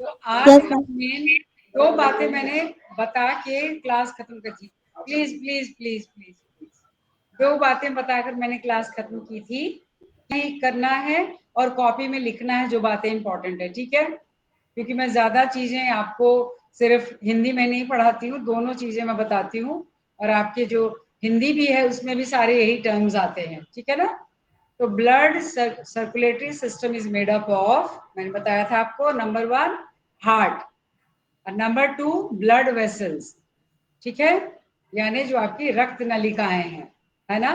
तो आज हम मेन 2 बातें मैंने बता के क्लास खत्म कर दी। Please please please please please 2 बातें बताकर मैंने क्लास खत्म की थी। नहीं करना है और कॉपी में लिखना है जो बातें इंपॉर्टेंट है, ठीक है? क्योंकि मैं ज्यादा चीजें आपको सिर्फ हिंदी में नहीं पढ़ाती हूँ, दोनों चीजें मैं बताती हूँ। और आपके जो हिंदी भी है उसमें भी सारे यही टर्म्स आते हैं, ठीक है ना? तो blood circulatory system is made up of, मैंने बताया था आपको, नंबर 1 हार्ट और नंबर 2 ब्लड वेसल्स, ठीक है? यानी जो आपकी रक्त नलिकाएं हैं, है ना?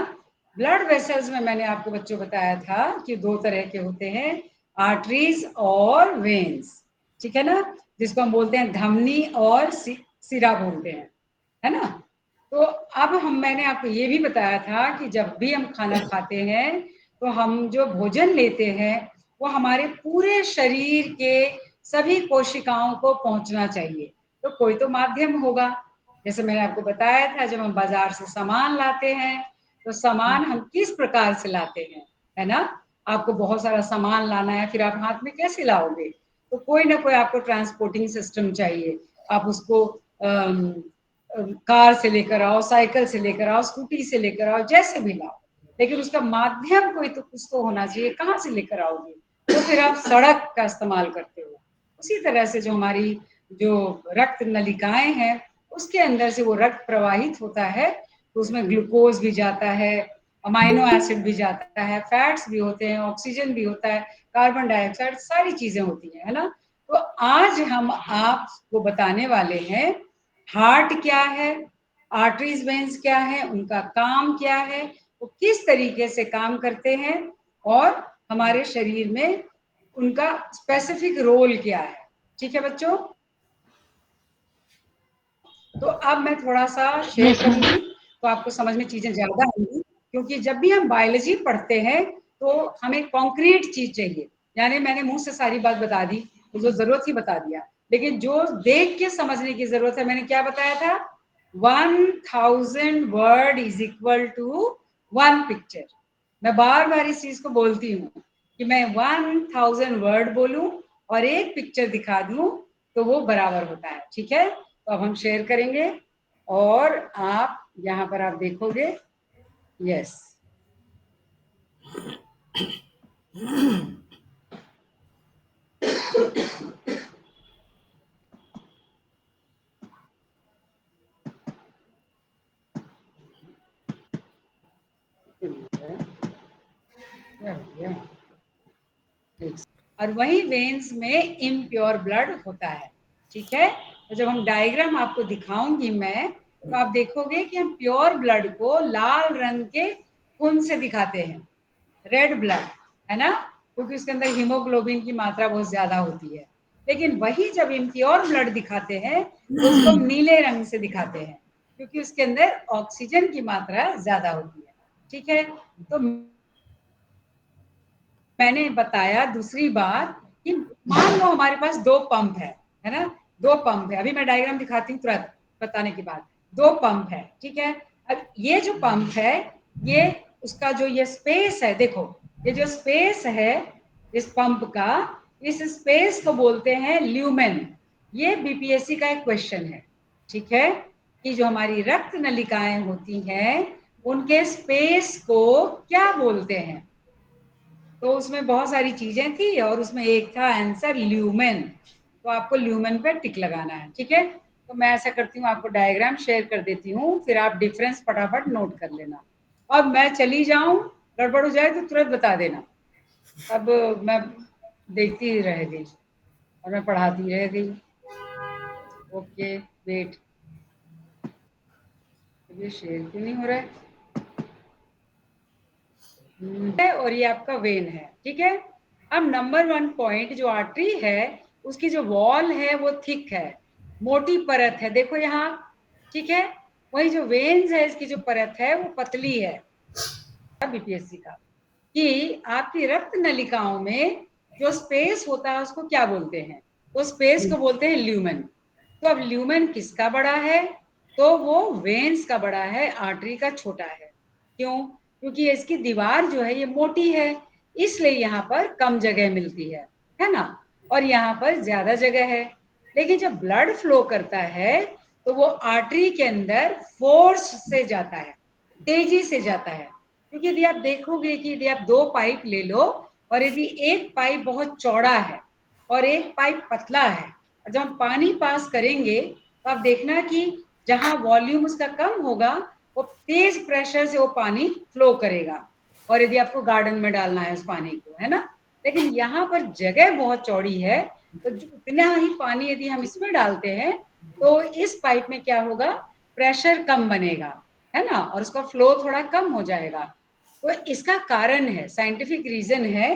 ब्लड वेसल्स में मैंने आपको बच्चों बताया था कि 2 तरह के होते हैं, आर्टरीज और वेन्स, ठीक है ना? जिसको हम बोलते हैं धमनी और सिरा बोलते हैं, है ना? तो अब मैंने आपको ये भी बताया था कि जब भी हम खाना खाते हैं तो हम जो भोजन लेते हैं वो हमारे पूरे शरीर के सभी कोशिकाओं को पहुंचना चाहिए। तो कोई तो माध्यम होगा। जैसे मैंने आपको बताया था, जब हम बाजार से सामान लाते हैं तो सामान हम किस प्रकार से लाते हैं, है ना? आपको बहुत सारा सामान लाना है, फिर आप हाथ में कैसे लाओगे? तो कोई ना कोई आपको ट्रांसपोर्टिंग सिस्टम चाहिए। आप उसको कार से लेकर आओ, साइकिल से लेकर आओ, स्कूटी से लेकर आओ, जैसे भी लाओ, लेकिन उसका माध्यम कोई तो कुछ तो होना चाहिए। कहाँ से लेकर आओगे? तो फिर आप सड़क का इस्तेमाल करते हो। उसी तरह से जो हमारी जो रक्त नलिकाएं हैं उसके अंदर से वो रक्त प्रवाहित होता है, तो उसमें ग्लूकोज भी जाता है, अमाइनो एसिड भी जाता है, फैट्स भी होते हैं, ऑक्सीजन भी होता है, कार्बन डाइऑक्साइड, सारी चीजें होती है ना? तो आज हम आपको बताने वाले हैं हार्ट क्या है, आर्टरीज वेन्स क्या है, उनका काम क्या है, वो किस तरीके से काम करते हैं और हमारे शरीर में उनका स्पेसिफिक रोल क्या है, ठीक है बच्चों? तो अब मैं थोड़ा सा शेयर करूंगी तो आपको समझ में चीजें ज्यादा आएंगी, क्योंकि जब भी हम बायोलॉजी पढ़ते हैं तो हमें कॉन्क्रीट चीज चाहिए। यानी मैंने मुंह से सारी बात बता दी, तो जो जरूरत थी बता दिया, लेकिन जो देख के समझने की जरूरत है, मैंने क्या बताया था? 1000 word is equal to 1 picture. मैं बार बार इस चीज को बोलती हूँ कि मैं 1000 वर्ड बोलूं और एक पिक्चर दिखा दूं तो वो बराबर होता है, ठीक है? तो अब हम शेयर करेंगे और आप यहाँ पर आप देखोगे, यस, और वही वेन्स में इम्प्योर ब्लड होता है, ठीक है? तो जब हम डायग्राम आपको दिखाऊंगी मैं, तो आप देखोगे कि हम प्योर ब्लड को लाल रंग के खून से दिखाते हैं, रेड ब्लड, है ना? क्योंकि उसके अंदर हीमोग्लोबिन की मात्रा बहुत ज्यादा होती है। लेकिन वही जब इम्प्योर ब्लड दिखाते हैं तो उसको हम नीले रंग से दिखाते हैं, क्योंकि उसके अंदर ऑक्सीजन की मात्रा ज्यादा होती है, ठीक है? तो मैंने बताया दूसरी बात कि मान लो हमारे पास 2 पंप है ना? 2 पंप है, अभी मैं डायग्राम दिखाती हूँ तुरंत बताने के बाद। 2 पंप है, ठीक है? अब ये जो पंप है, ये उसका जो ये स्पेस है, देखो ये जो स्पेस है इस पंप का, इस स्पेस को बोलते हैं ल्यूमेन। ये बीपीएससी का एक क्वेश्चन है, ठीक है? कि जो हमारी रक्त नलिकाएं होती हैं उनके स्पेस को क्या बोलते हैं? तो उसमें बहुत सारी चीजें थी और उसमें एक था आंसर ल्यूमेन। तो आपको ल्यूमेन पे टिक लगाना है, ठीक है? तो मैं ऐसा करती हूँ, आपको डायग्राम शेयर कर देती हूँ, फिर आप डिफरेंस फटाफट नोट कर लेना। अब मैं चली जाऊं, गड़बड़ हो जाए तो तुरंत बता देना। अब मैं देखती ही रह गई और मैं पढ़ाती रह गई। ओके वेट, ये शेयर क्यों नहीं हो रहा है? और ये आपका वेन है, ठीक है? अब नंबर 1 पॉइंट, जो आर्टरी है उसकी जो वॉल है वो थिक है, मोटी परत है, देखो यहाँ, ठीक है? वही जो वेन्स है इसकी जो परत है वो पतली है। बीपीएससी का कि आपकी रक्त नलिकाओं में जो स्पेस होता है उसको क्या बोलते हैं? वो स्पेस को बोलते हैं ल्यूमेन। तो अब ल्यूमेन किसका बड़ा है? तो वो वेन्स का बड़ा है, आर्टरी का छोटा है। क्यों? क्योंकि इसकी दीवार जो है ये मोटी है, इसलिए यहाँ पर कम जगह मिलती है ना? और यहाँ पर ज्यादा जगह है। लेकिन जब ब्लड फ्लो करता है तो वो आर्टरी के अंदर फोर्स से जाता है, तेजी से जाता है। क्योंकि यदि आप देखोगे कि यदि आप दो पाइप ले लो और यदि एक पाइप बहुत चौड़ा है और एक पाइप पतला है, जब हम पानी पास करेंगे तो आप देखना कि जहां वॉल्यूम उसका कम होगा वो तेज प्रेशर से वो पानी फ्लो करेगा, और यदि आपको गार्डन में डालना है उस पानी को, है ना। लेकिन यहाँ पर जगह बहुत चौड़ी है, तो उतना ही पानी यदि हम इसमें डालते हैं तो इस पाइप में क्या होगा, प्रेशर कम बनेगा, है ना, और उसका फ्लो थोड़ा कम हो जाएगा। तो इसका कारण है, साइंटिफिक रीजन है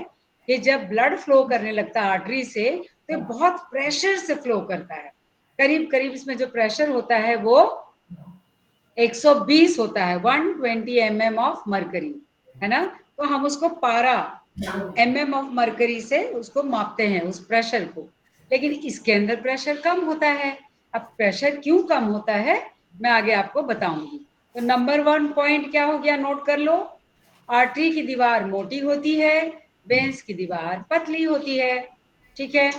कि जब ब्लड फ्लो करने लगता है आर्टरी से तो बहुत प्रेशर से फ्लो करता है। करीब करीब इसमें जो प्रेशर होता है वो 120 होता है, 120 mm ऑफ मरकरी, है ना। तो हम उसको पारा mm ऑफ मरकरी से उसको मापते हैं उस प्रेशर को। लेकिन इसके अंदर प्रेशर कम होता है। अब प्रेशर क्यों कम होता है मैं आगे आपको बताऊंगी। तो नंबर 1 पॉइंट क्या हो गया, नोट कर लो। आर्टरी की दीवार मोटी होती है, वेन्स की दीवार पतली होती है। ठीक है,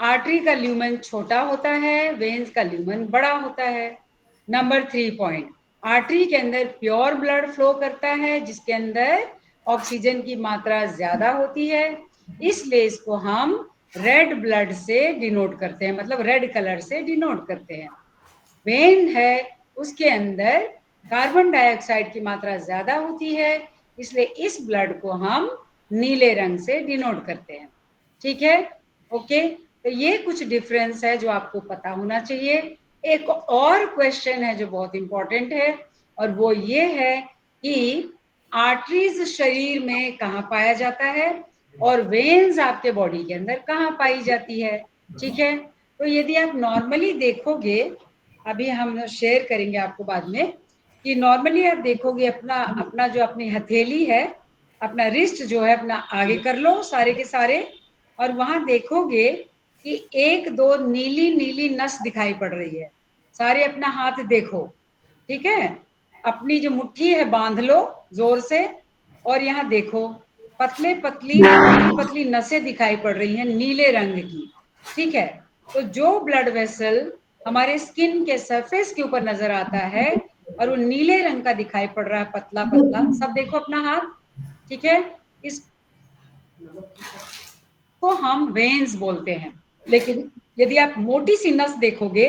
आर्टरी का ल्यूमेन छोटा होता है, वेन्स का ल्यूमेन बड़ा होता है। नंबर 3 पॉइंट, आर्टरी के अंदर प्योर ब्लड फ्लो करता है जिसके अंदर ऑक्सीजन की मात्रा ज्यादा होती है, इसलिए इसको हम रेड ब्लड से डिनोट करते हैं, मतलब रेड कलर से डिनोट करते हैं। वेन है उसके अंदर कार्बन डाइऑक्साइड की मात्रा ज्यादा होती है, इसलिए इस ब्लड को हम नीले रंग से डिनोट करते हैं। ठीक है, ओके। तो ये कुछ डिफरेंस है जो आपको पता होना चाहिए। एक और क्वेश्चन है जो बहुत इंपॉर्टेंट है, और वो ये है कि आर्टरीज शरीर में कहाँ पाया जाता है और वेन्स आपके बॉडी के अंदर कहाँ पाई जाती है। ठीक है, तो यदि आप नॉर्मली देखोगे, अभी हम शेयर करेंगे आपको बाद में, कि नॉर्मली आप देखोगे अपना अपना जो अपनी हथेली है, अपना रिस्ट जो है अपना आगे कर लो सारे के सारे, और वहां देखोगे कि एक दो नीली नीली नस दिखाई पड़ रही है। सारे अपना हाथ देखो, ठीक है। अपनी जो मुट्ठी है बांध लो जोर से, और यहाँ देखो पतली पतली नसें दिखाई पड़ रही हैं नीले रंग की। ठीक है, तो जो ब्लड वेसल हमारे स्किन के सरफेस के ऊपर नजर आता है और वो नीले रंग का दिखाई पड़ रहा है, पतला पतला, सब देखो अपना हाथ। ठीक है, इस को हम वेन्स बोलते हैं। लेकिन यदि आप मोटी सी नस देखोगे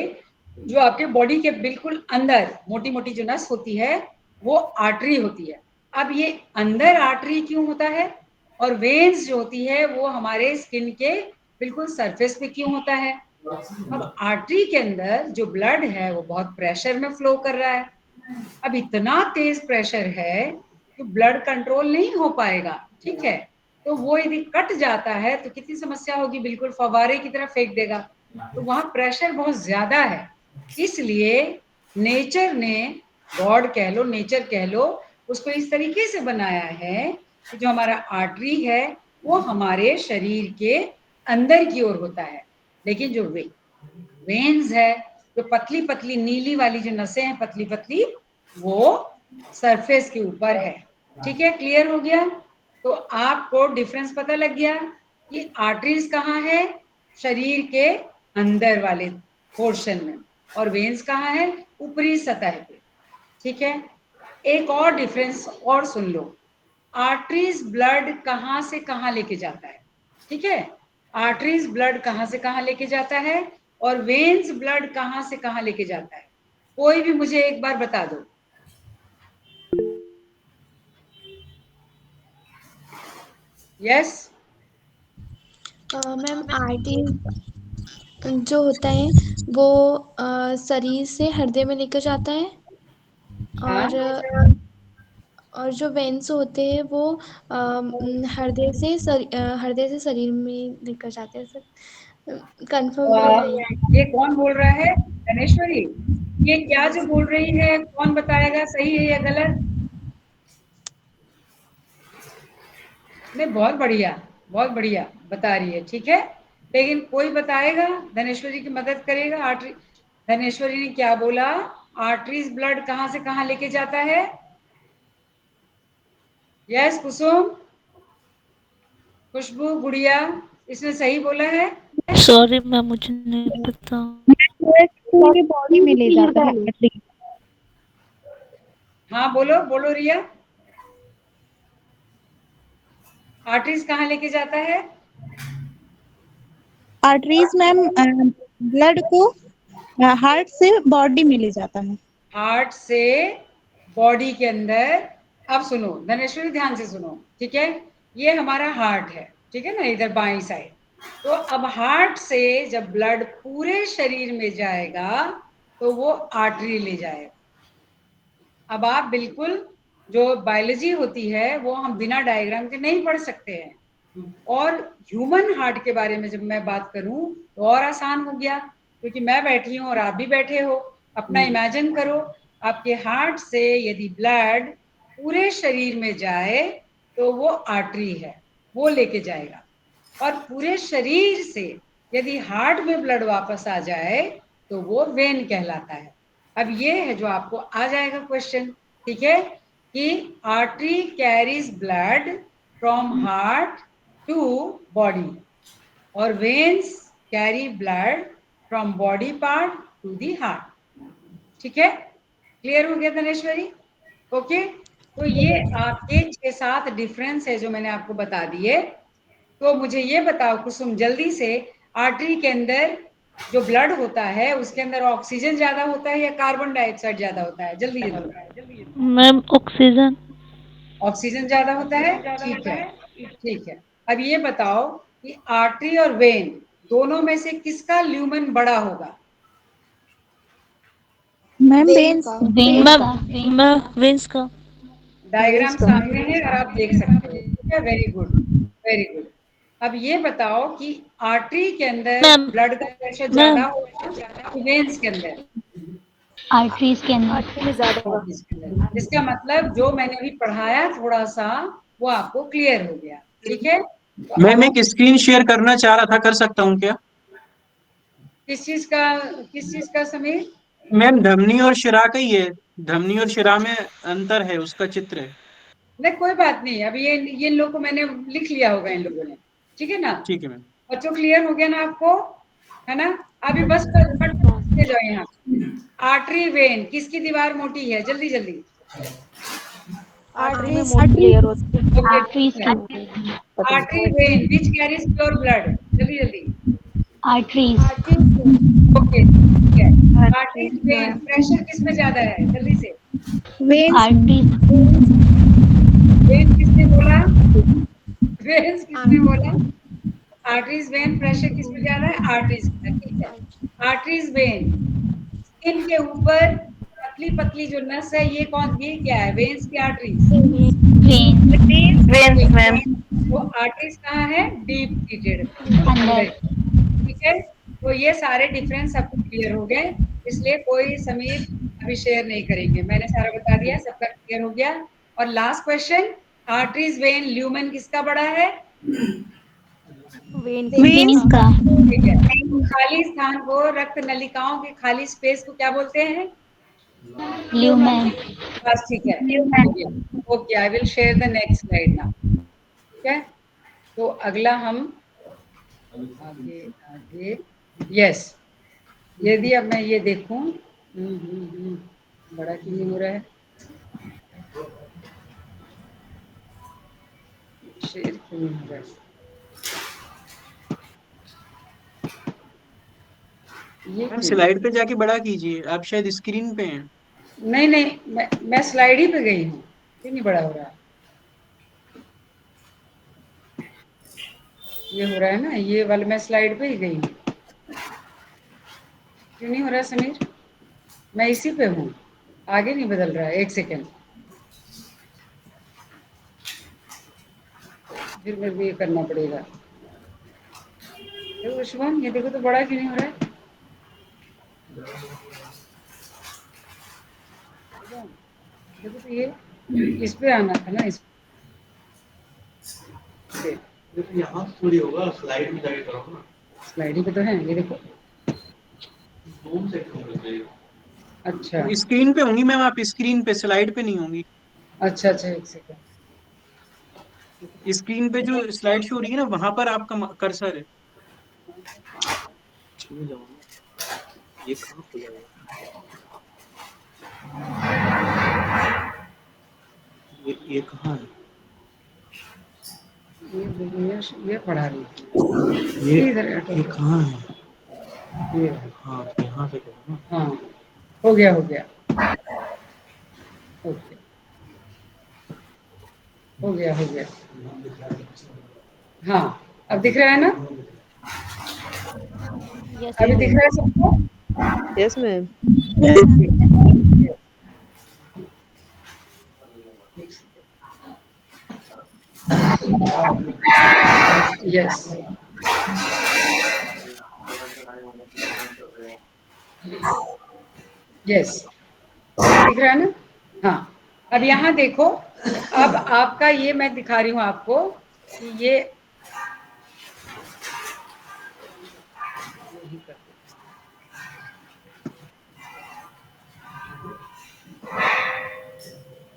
जो आपके बॉडी के बिल्कुल अंदर मोटी मोटी जो नस होती है वो आर्टरी होती है। अब ये अंदर आर्टरी क्यों होता है और वेन्स जो होती है वो हमारे स्किन के बिल्कुल सरफेस पे क्यों होता है। अब आर्टरी के अंदर जो ब्लड है वो बहुत प्रेशर में फ्लो कर रहा है। अब इतना तेज प्रेशर है कि ब्लड कंट्रोल नहीं हो पाएगा। ठीक है, तो वो यदि कट जाता है तो कितनी समस्या होगी, बिल्कुल फवारे की तरह फेंक देगा। तो वहां प्रेशर बहुत ज्यादा है, इसलिए नेचर ने, गॉड कह लो नेचर कह लो, उसको इस तरीके से बनाया है कि जो हमारा आर्टरी है वो हमारे शरीर के अंदर की ओर होता है, लेकिन जो वेन्स है, जो पतली पतली नीली वाली जो नसें हैं पतली पतली, वो सरफेस के ऊपर है। ठीक है, क्लियर हो गया। तो आपको डिफरेंस पता लग गया कि आर्टरीज कहाँ है, शरीर के अंदर वाले पोर्शन में, और वेन्स कहाँ है, ऊपरी सतह पे। ठीक है, एक और डिफरेंस और सुन लो, आर्टरीज ब्लड कहाँ से कहाँ लेके जाता है। ठीक है, आर्टरीज ब्लड कहाँ से कहाँ लेके जाता है और वेन्स ब्लड कहाँ से कहाँ लेके जाता है, कोई भी मुझे एक बार बता दो। यस, मैम आरटी जो होता है वो शरीर से हृदय में लेकर जाता है, हाँ, और जो वेन्स होते हैं वो हृदय से शरीर में लेकर जाते हैं सर। कंफर्म तो नहीं। ये कौन बोल रहा है, धनेश्वरी? ये क्या जो बोल रही है कौन बताएगा, सही है या गलत? नहीं, बहुत बढ़िया बता रही है, ठीक है। लेकिन कोई बताएगा, धनेश्वरी की मदद करेगा। आर्टरी, धनेश्वरी ने क्या बोला, आर्टरीज ब्लड कहाँ से कहाँ लेके जाता है? यस कुसुम, खुशबू, गुड़िया, इसने सही बोला है। सॉरी मैम, मुझे नहीं पता। पूरी बॉडी में ले जाता है आर्टरी। हाँ बोलो बोलो रिया। आर्टरीज कहाँ लेके जाता है? आर्टरीज मैम ब्लड को हार्ट से बॉडी में ले जाता है। हार्ट से बॉडी के अंदर। अब सुनो धनेश्वरी, ध्यान से सुनो, ठीक है। ये हमारा हार्ट है, ठीक है ना, इधर बाईं साइड। तो अब हार्ट से जब ब्लड पूरे शरीर में जाएगा तो वो आर्टरी ले जाएगा। अब आप बिल्कुल, जो बायोलॉजी होती है वो हम बिना डायग्राम के नहीं पढ़ सकते हैं। और ह्यूमन हार्ट के बारे में जब मैं बात करूं तो और आसान हो गया, क्योंकि मैं बैठी हूं और आप भी बैठे हो। अपना इमेजिन करो, आपके हार्ट से यदि ब्लड पूरे शरीर में जाए तो वो आर्टरी है, वो लेके जाएगा। और पूरे शरीर से यदि हार्ट में ब्लड वापस आ जाए तो वो वेन कहलाता है। अब ये है जो आपको आ जाएगा क्वेश्चन, ठीक है, कि artery carries blood from heart to body और veins carry blood from body part to the heart. ठीक है, क्लियर हो गया धनेश्वरी? ओके, तो ये आपके 6-7 डिफरेंस है जो मैंने आपको बता दिए। तो मुझे ये बताओ कुसुम जल्दी से, आर्टरी के अंदर जो ब्लड होता है उसके अंदर ऑक्सीजन ज्यादा होता है या कार्बन डाइऑक्साइड ज्यादा होता है? जल्दी जल्दी। Ma'am oxygen. ऑक्सीजन ज्यादा होता है, ठीक है, ठीक है। अब ये बताओ कि आर्टरी और वेन दोनों में से किसका ल्यूमेन बड़ा होगा? Ma'am veins. मैम वेंस का। डायग्राम सामने है और आप देख सकते हो, ठीक है, वेरी गुड, वेरी गुड। अब ये बताओ कि आर्टरी के अंदर मैम ब्लड का प्रेशर ज्यादा मैम होगा कि वेन्स के अंदर? आर्टरीज के अंदर। आर्टरीज के अंदर। इसका मतलब जो मैंने अभी पढ़ाया थोड़ा सा वो आपको क्लियर हो गया, ठीक है। तो मैम एक स्क्रीन शेयर करना चाह रहा था, कर सकता हूँ क्या? किस चीज का, किस चीज का समीर? मैम धमनी और शिरा का ही है, धमनी और शिरा में अंतर है, उसका चित्र है। नहीं कोई बात नहीं, अब ये इन लोगों को मैंने लिख लिया होगा इन लोगों ने, ठीक है ना। ठीक है मैम। बच्चों क्लियर हो गया ना आपको, है ना? अभी बस फट से जाओ यहाँ। आर्टरी वेन किसकी दीवार मोटी है? जल्दी जल्दी। आर्टरी क्लियर होती है। Okay, artery vein which carries pure blood? जल्दी जल्दी। आर्टरीज। ओके, ठीक है। आर्टरी वेन प्रेशर किस में ज्यादा है? जल्दी से। वेन्स। आर्टरीज। वेन किसने बोला? वेन्स किसने बोला? आर्टरीज वेन प्रेशर किस में ज्यादा है? आर्टरीज का, ठीक है। आर्टरीज वेन स्किन के ऊपर पतली पतली जो नस है ये कौन, ये क्या है? वेन्स की आर्टरीज? वेन। Veins ma'am. वो आर्टरीज कहाँ है? डीप सीटेड अंदर। अंदर, ठीक है। तो ये सारे डिफरेंस सबको क्लियर हो गए, इसलिए कोई समीर अभी शेयर नहीं करेंगे, मैंने सारा बता दिया, सबका क्लियर हो गया। और last question, arteries when lumen किसका बड़ा है? वेन्स। का। ठीक है। खाली स्थान को, रक्त नलिकाओं के खाली स्पेस को क्या बोलते हैं? ल्यूमेन। बस ठीक है, हो गया। Okay, I will share the next slide now, ठीक है। तो अगला हम आगे आगे, यस, यदि अब मैं ये देखूं, बड़ा क्यों नहीं हो रहा है? शेयर क्यों नहीं हो रहा है? ये मैम क्यों? स्लाइड पे जाके बड़ा कीजिए, आप शायद स्क्रीन पे हैं। नहीं नहीं, मैं स्लाइड ही पे गई हूँ, क्यों नहीं बड़ा हो रहा? ये हो रहा है ना, ये वाला मैं स्लाइड पे ही गई हूँ, क्यों नहीं हो रहा समीर? मैं इसी पे हूँ, आगे नहीं बदल रहा है, एक सेकेंड, फिर मेरे को ये करना पड़ेगा। देखो शुभम, ये देखो तो बड़ा क्यों नहीं हो रहा है? देखो तो ये इस पे आना था ना, इस पे। यहाँ थोड़ी होगा, स्लाइड में जाके करो ना। स्लाइड ही पे तो है, ये देखो। जूम से क्यों कर रहे हो? अच्छा स्क्रीन पे होंगी मैम, आप स्क्रीन पे, स्लाइड पे नहीं होंगी। अच्छा अच्छा, एक सेकेंड। स्क्रीन पे जो स्लाइड शो हो रही है ना, वहां पर आपका कर्सर है। छू जाओ ना, ये कहाँ खुला है? ये कहाँ है? ये पढ़ा रही थी। ये इधर हटो। ये कहाँ है? ये हाँ, तो यहाँ से करो ना। हाँ, हो गया ओके, हो गया। हाँ, अब दिख रहा है ना? अभी दिख रहा है सबको? Yes ma'am. यस, यस, दिख रहा है ना? हाँ, अब यहाँ देखो, अब आपका ये मैं दिखा रही हूँ आपको कि ये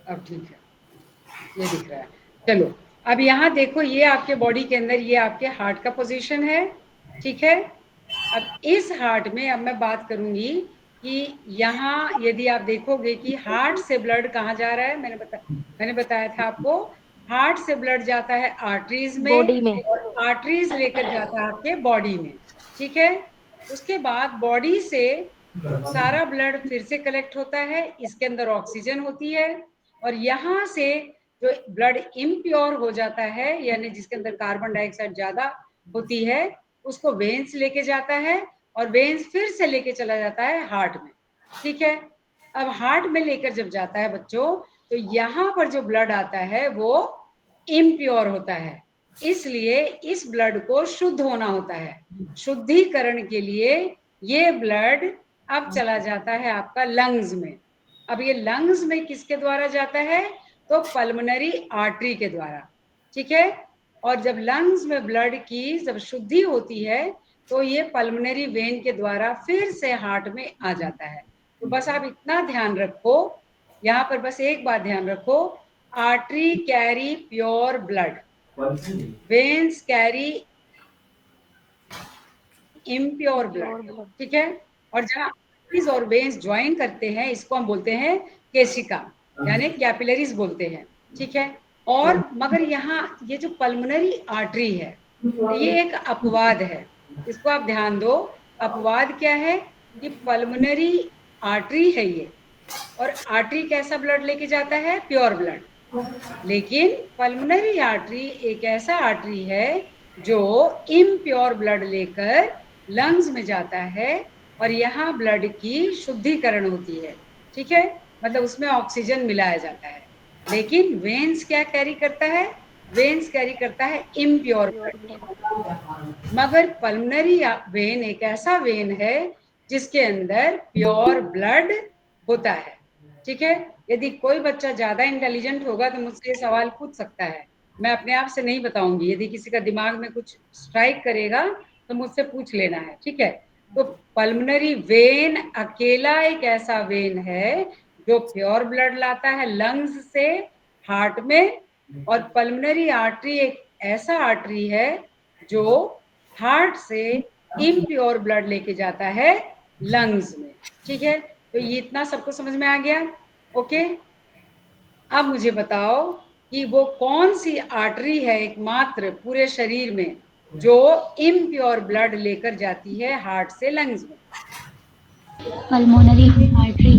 अब ठीक है, ये दिख रहा है। चलो, अब यहाँ देखो, ये आपके बॉडी के अंदर ये आपके हार्ट का पोजीशन है, ठीक है। अब इस हार्ट में अब मैं बात करूंगी कि यहाँ यदि आप देखोगे कि हार्ट से ब्लड कहाँ जा रहा है, मैंने बताया था आपको, हार्ट से ब्लड जाता है आर्टरीज में, बॉडी में। और आर्टरीज लेकर जाता है आपके बॉडी में, ठीक है। उसके बाद बॉडी से सारा ब्लड फिर से कलेक्ट होता है, इसके अंदर ऑक्सीजन होती है, और यहाँ से जो ब्लड इम्प्योर हो जाता है, यानी जिसके अंदर कार्बन डाइऑक्साइड ज्यादा होती है, उसको वेन्स लेके जाता है, और वेन्स फिर से लेके चला जाता है हार्ट में, ठीक है। अब हार्ट में लेकर जब जाता है बच्चों, तो यहाँ पर जो ब्लड आता है वो इम्प्योर होता है, इसलिए इस ब्लड को शुद्ध होना होता है। शुद्धिकरण के लिए ये ब्लड अब चला जाता है आपका लंग्स में। अब ये लंग्स में किसके द्वारा जाता है? तो पल्मोनरी आर्टरी के द्वारा, ठीक है। और जब लंग्स में ब्लड की जब शुद्धि होती है, तो ये पल्मोनरी वेन के द्वारा फिर से हार्ट में आ जाता है। तो बस आप इतना ध्यान रखो, यहाँ पर बस एक बात ध्यान रखो, artery carry pure blood, veins carry impure blood, ठीक है। और जहाँ आर्टरीज और वेन्स ज्वाइन करते हैं, इसको हम बोलते हैं केशिका, यानी कैपिलरीज बोलते हैं, ठीक है। और मगर यहाँ ये जो पल्मोनरी आर्टरी है, ये एक अपवाद है, इसको आप ध्यान दो। अपवाद क्या है कि पल्मोनरी आर्टरी है ये, और आर्टरी कैसा ब्लड लेके जाता है? Pure blood. लेकिन पल्मोनरी आर्टरी एक ऐसा आर्टरी है जो इम्प्योर ब्लड लेकर लंग्स में जाता है, और यहाँ ब्लड की शुद्धिकरण होती है, ठीक है, मतलब उसमें ऑक्सीजन मिलाया जाता है। लेकिन वेन्स क्या कैरी करता है? वेन्स कैरी करता है इम्प्योर ब्लड। मगर पल्मोनरी वेन एक ऐसा वेन है जिसके अंदर प्योर ब्लड होता है, ठीक है। यदि कोई बच्चा ज्यादा इंटेलिजेंट होगा तो मुझसे ये सवाल पूछ सकता है, मैं अपने आप से नहीं बताऊंगी, यदि किसी का दिमाग में कुछ स्ट्राइक करेगा तो मुझसे पूछ लेना है, ठीक है। तो पल्मोनरी वेन अकेला एक ऐसा वेन है जो प्योर ब्लड लाता है लंग्स से हार्ट में, और पल्मोनरी आर्टरी एक ऐसा आर्टरी है जो हार्ट से इम्प्योर ब्लड लेके जाता है लंग्स में, ठीक है। तो ये इतना सबको समझ में आ गया? ओके, अब मुझे बताओ कि वो कौन सी आर्टरी है एकमात्र पूरे शरीर में जो इम्प्योर ब्लड लेकर जाती है हार्ट से लंग्स में? Pulmonary artery.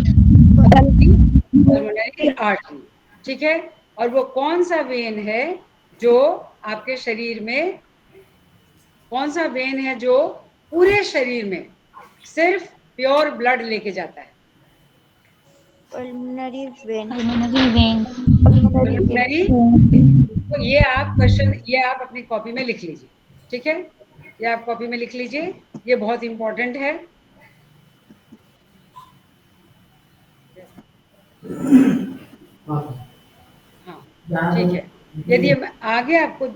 पल्मोनरी आर्टरी, ठीक है। और वो कौन सा वेन है जो आपके शरीर में, कौन सा वेन है जो पूरे शरीर में सिर्फ प्योर ब्लड लेके जाता है? Pulmonary vein. Pulmonary vein. Pulmonary. तो ये आप क्वेश्चन, ये आप अपनी कॉपी में लिख लीजिए, ठीक है, ये आप कॉपी में लिख लीजिए, ये बहुत इंपॉर्टेंट है। हाँ, ठीक है। यदि हम आगे आपको,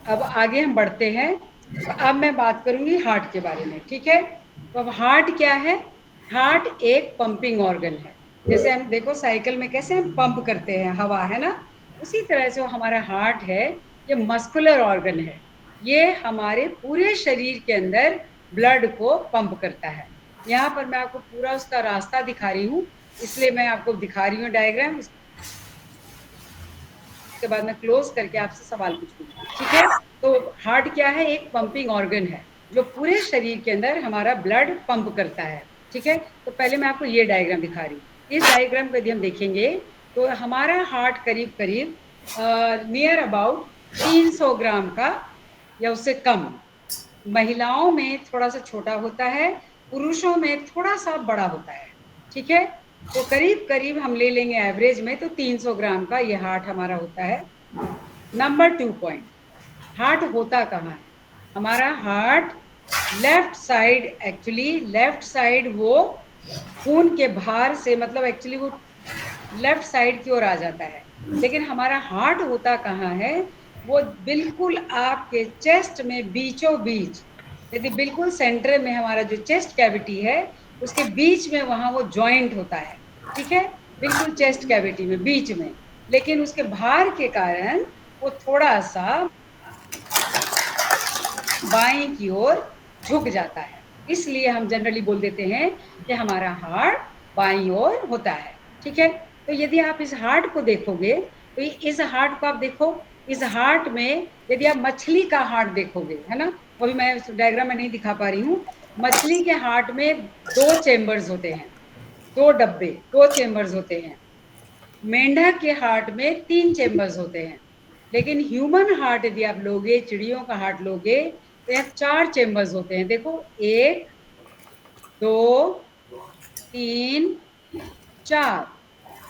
अब आगे हम बढ़ते हैं, तो अब मैं बात करूंगी हार्ट के बारे में, ठीक है। तो अब हार्ट क्या है? हार्ट एक पंपिंग ऑर्गन है, जैसे हम देखो साइकिल में कैसे हम पंप करते हैं हवा, है ना, उसी तरह से हमारा हार्ट है, ये मस्कुलर ऑर्गन है, ये हमारे पूरे शरीर के अंदर ब्लड को पंप करता है। यहाँ पर मैं आपको पूरा उसका रास्ता दिखा रही हूँ, इसलिए मैं आपको दिखा रही हूँ डायग्राम। उसके बाद मैं क्लोज करके आपसे सवाल पूछूंगी, ठीक है। तो हार्ट क्या है? एक पंपिंग ऑर्गन है जो पूरे शरीर के अंदर हमारा ब्लड पंप करता है, ठीक है। तो पहले मैं आपको ये डायग्राम दिखा रही हूँ। इस डायग्राम को यदि हम देखेंगे तो हमारा हार्ट करीब करीब नियर अबाउट 300 ग्राम का या उससे कम, महिलाओं में थोड़ा सा छोटा होता है, पुरुषों में थोड़ा सा बड़ा होता है, ठीक है। तो करीब करीब हम ले लेंगे एवरेज में तो 300 ग्राम का ये हार्ट हमारा होता है। नंबर 2 पॉइंट, हार्ट होता कहाँ है? हमारा heart left side, actually left side वो खून के बाहर से, मतलब एक्चुअली वो लेफ्ट साइड की ओर आ जाता है, लेकिन हमारा हार्ट होता कहाँ है? वो बिल्कुल आपके चेस्ट में बीचों बीच, यदि बिल्कुल सेंटर में हमारा जो चेस्ट कैविटी है उसके बीच में वहां वो जॉइंट होता है, ठीक है, बिल्कुल चेस्ट कैविटी में बीच में, लेकिन उसके भार के कारण वो थोड़ा सा बाएं की ओर झुक जाता है, इसलिए हम जनरली बोल देते हैं कि हमारा हार्ट बाईं ओर होता है, ठीक है। तो यदि आप इस हार्ट को देखोगे तो इस हार्ट को आप देखो, इस हार्ट में यदि आप मछली का हार्ट देखोगे, है ना, वो भी मैं डायग्राम में नहीं दिखा पा रही हूँ। मछली के हार्ट में 2 चेम्बर्स होते हैं, 2 डब्बे, 2 चेम्बर्स होते हैं। मेंढक के हार्ट में 3 चेम्बर्स होते हैं, लेकिन ह्यूमन हार्ट यदि आप लोगे, चिड़ियों का हार्ट लोगे तो यहाँ 4 चेम्बर्स होते हैं। देखो 1 2 3 4,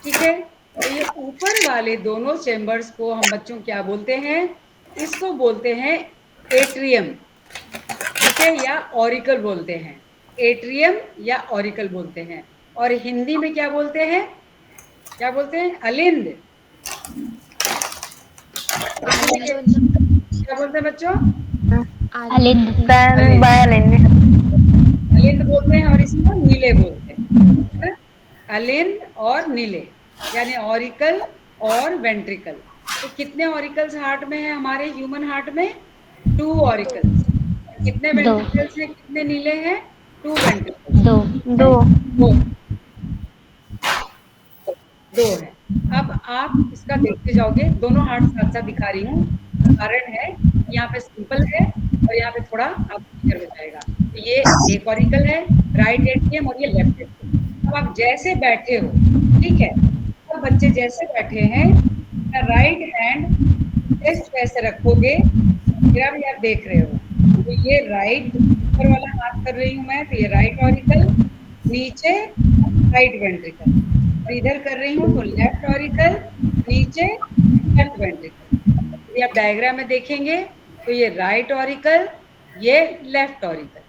ठीक है। तो ये ऊपर वाले दोनों चेम्बर्स को हम बच्चों क्या बोलते हैं? इसको बोलते हैं एट्रियम, ठीक है, या ऑरिकल बोलते हैं। एट्रियम या ऑरिकल बोलते हैं। और हिंदी में क्या बोलते हैं? क्या बोलते हैं? अलिंद। क्या बोलते हैं बच्चों? अलिंद। अलिंद बोलते हैं और इसको नीले बोलते हैं, अलिंद और नीले, यानी ऑरिकल और वेंट्रिकल। तो कितने ऑरिकल्स हार्ट में है हमारे ह्यूमन हार्ट में? 2 ऑरिकल्स। कितने वेंट्रिकल्स हैं, कितने नीले हैं? 2 वेंट्रिकल्स। 2 2 है। अब आप इसका देखते जाओगे, दोनों हार्ट साथ साथ दिखा रही हूँ, कारण है यहाँ पे सिंपल है और यहाँ पे थोड़ा आप क्लियर हो जाएगा। तो ये एक ऑरिकल है, राइट एट्रियम, और ये लेफ्ट एट्रियम। अब आप जैसे बैठे हो, ठीक है, तो बच्चे जैसे बैठे हैं, राइट हैंड चेस्ट पे ऐसे रखोगे, मेरा भी आप देख रहे हो, तो ये राइट ऊपर वाला हाथ कर रही हूँ मैं, तो ये राइट ऑरिकल, नीचे राइट वेंट्रिकल, और इधर कर रही हूँ तो लेफ्ट ऑरिकल, नीचे लेफ्ट वेंट्रिकल। यदि आप डायग्राम में देखेंगे तो ये राइट ऑरिकल, ये लेफ्ट ऑरिकल,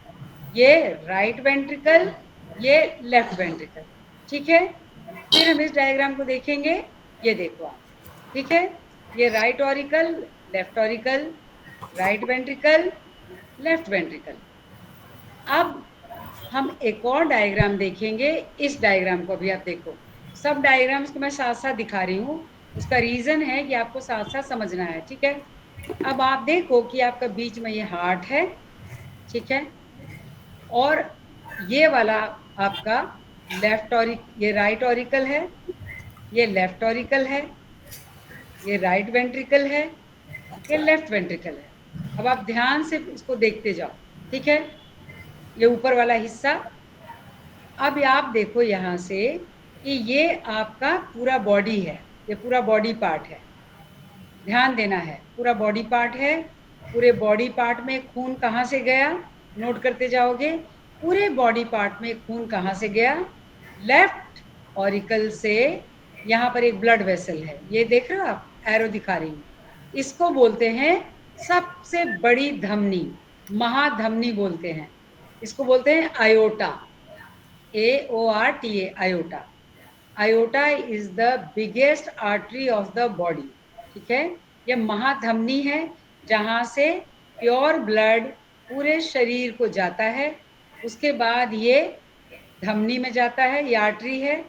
ये राइट वेंट्रिकल, ये लेफ्ट वेंट्रिकल, ठीक है। फिर हम इस डायग्राम को देखेंगे, ये देखो आप, ठीक है, ये right auricle, left auricle, right ventricle, left ventricle. अब हम एक और डायग्राम देखेंगे, इस डायग्राम को भी आप देखो, सब डायग्राम्स को मैं साथ साथ दिखा रही हूँ, उसका रीजन है कि आपको साथ साथ समझना है, ठीक है। अब आप देखो कि आपका बीच में ये हार्ट है, ठीक है, और ये वाला आपका लेफ्ट ये राइट ऑरिकल है, ये लेफ्ट ऑरिकल है, ये राइट वेंट्रिकल है, ये लेफ्ट वेंट्रिकल है। अब आप ध्यान से इसको देखते जाओ, ठीक है, ये ऊपर वाला हिस्सा। अब आप देखो यहाँ से कि ये आपका पूरा बॉडी है, ये पूरा बॉडी पार्ट है, ध्यान देना है, पूरा बॉडी पार्ट है। पूरे बॉडी पार्ट में खून कहाँ से गया, नोट करते जाओगे, पूरे बॉडी पार्ट में खून कहाँ से गया? लेफ्ट ऑरिकल से। यहाँ पर एक ब्लड वेसल है, ये देख रहे हो आप, एरो दिखा रही हूँ, इसको बोलते हैं सबसे बड़ी धमनी, महाधमनी बोलते हैं, इसको बोलते हैं iota, AORTA, iota. Iota is the biggest artery of the body, ठीक है, ये महाधमनी है जहां से प्योर ब्लड पूरे शरीर को जाता है। उसके बाद ये धमनी में जाता है, ये आर्टरी है।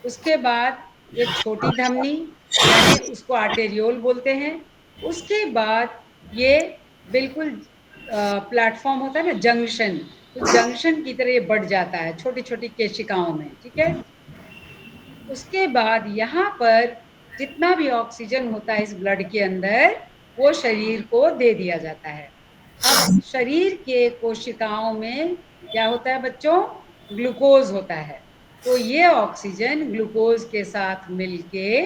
उसके बाद ये छोटी धमनी, यानी उसको आर्टेरियोल बोलते हैं, उसके बाद ये बिल्कुल प्लेटफॉर्म होता है ना, जंक्शन, तो जंक्शन की तरह ये बढ़ जाता है छोटी छोटी केशिकाओं में, ठीक है। उसके बाद यहाँ पर जितना भी ऑक्सीजन होता है इस ब्लड के अंदर, वो शरीर को दे दिया जाता है। अब शरीर के कोशिकाओं में क्या होता है बच्चों? ग्लूकोज होता है। तो ये ऑक्सीजन ग्लूकोज के साथ मिलके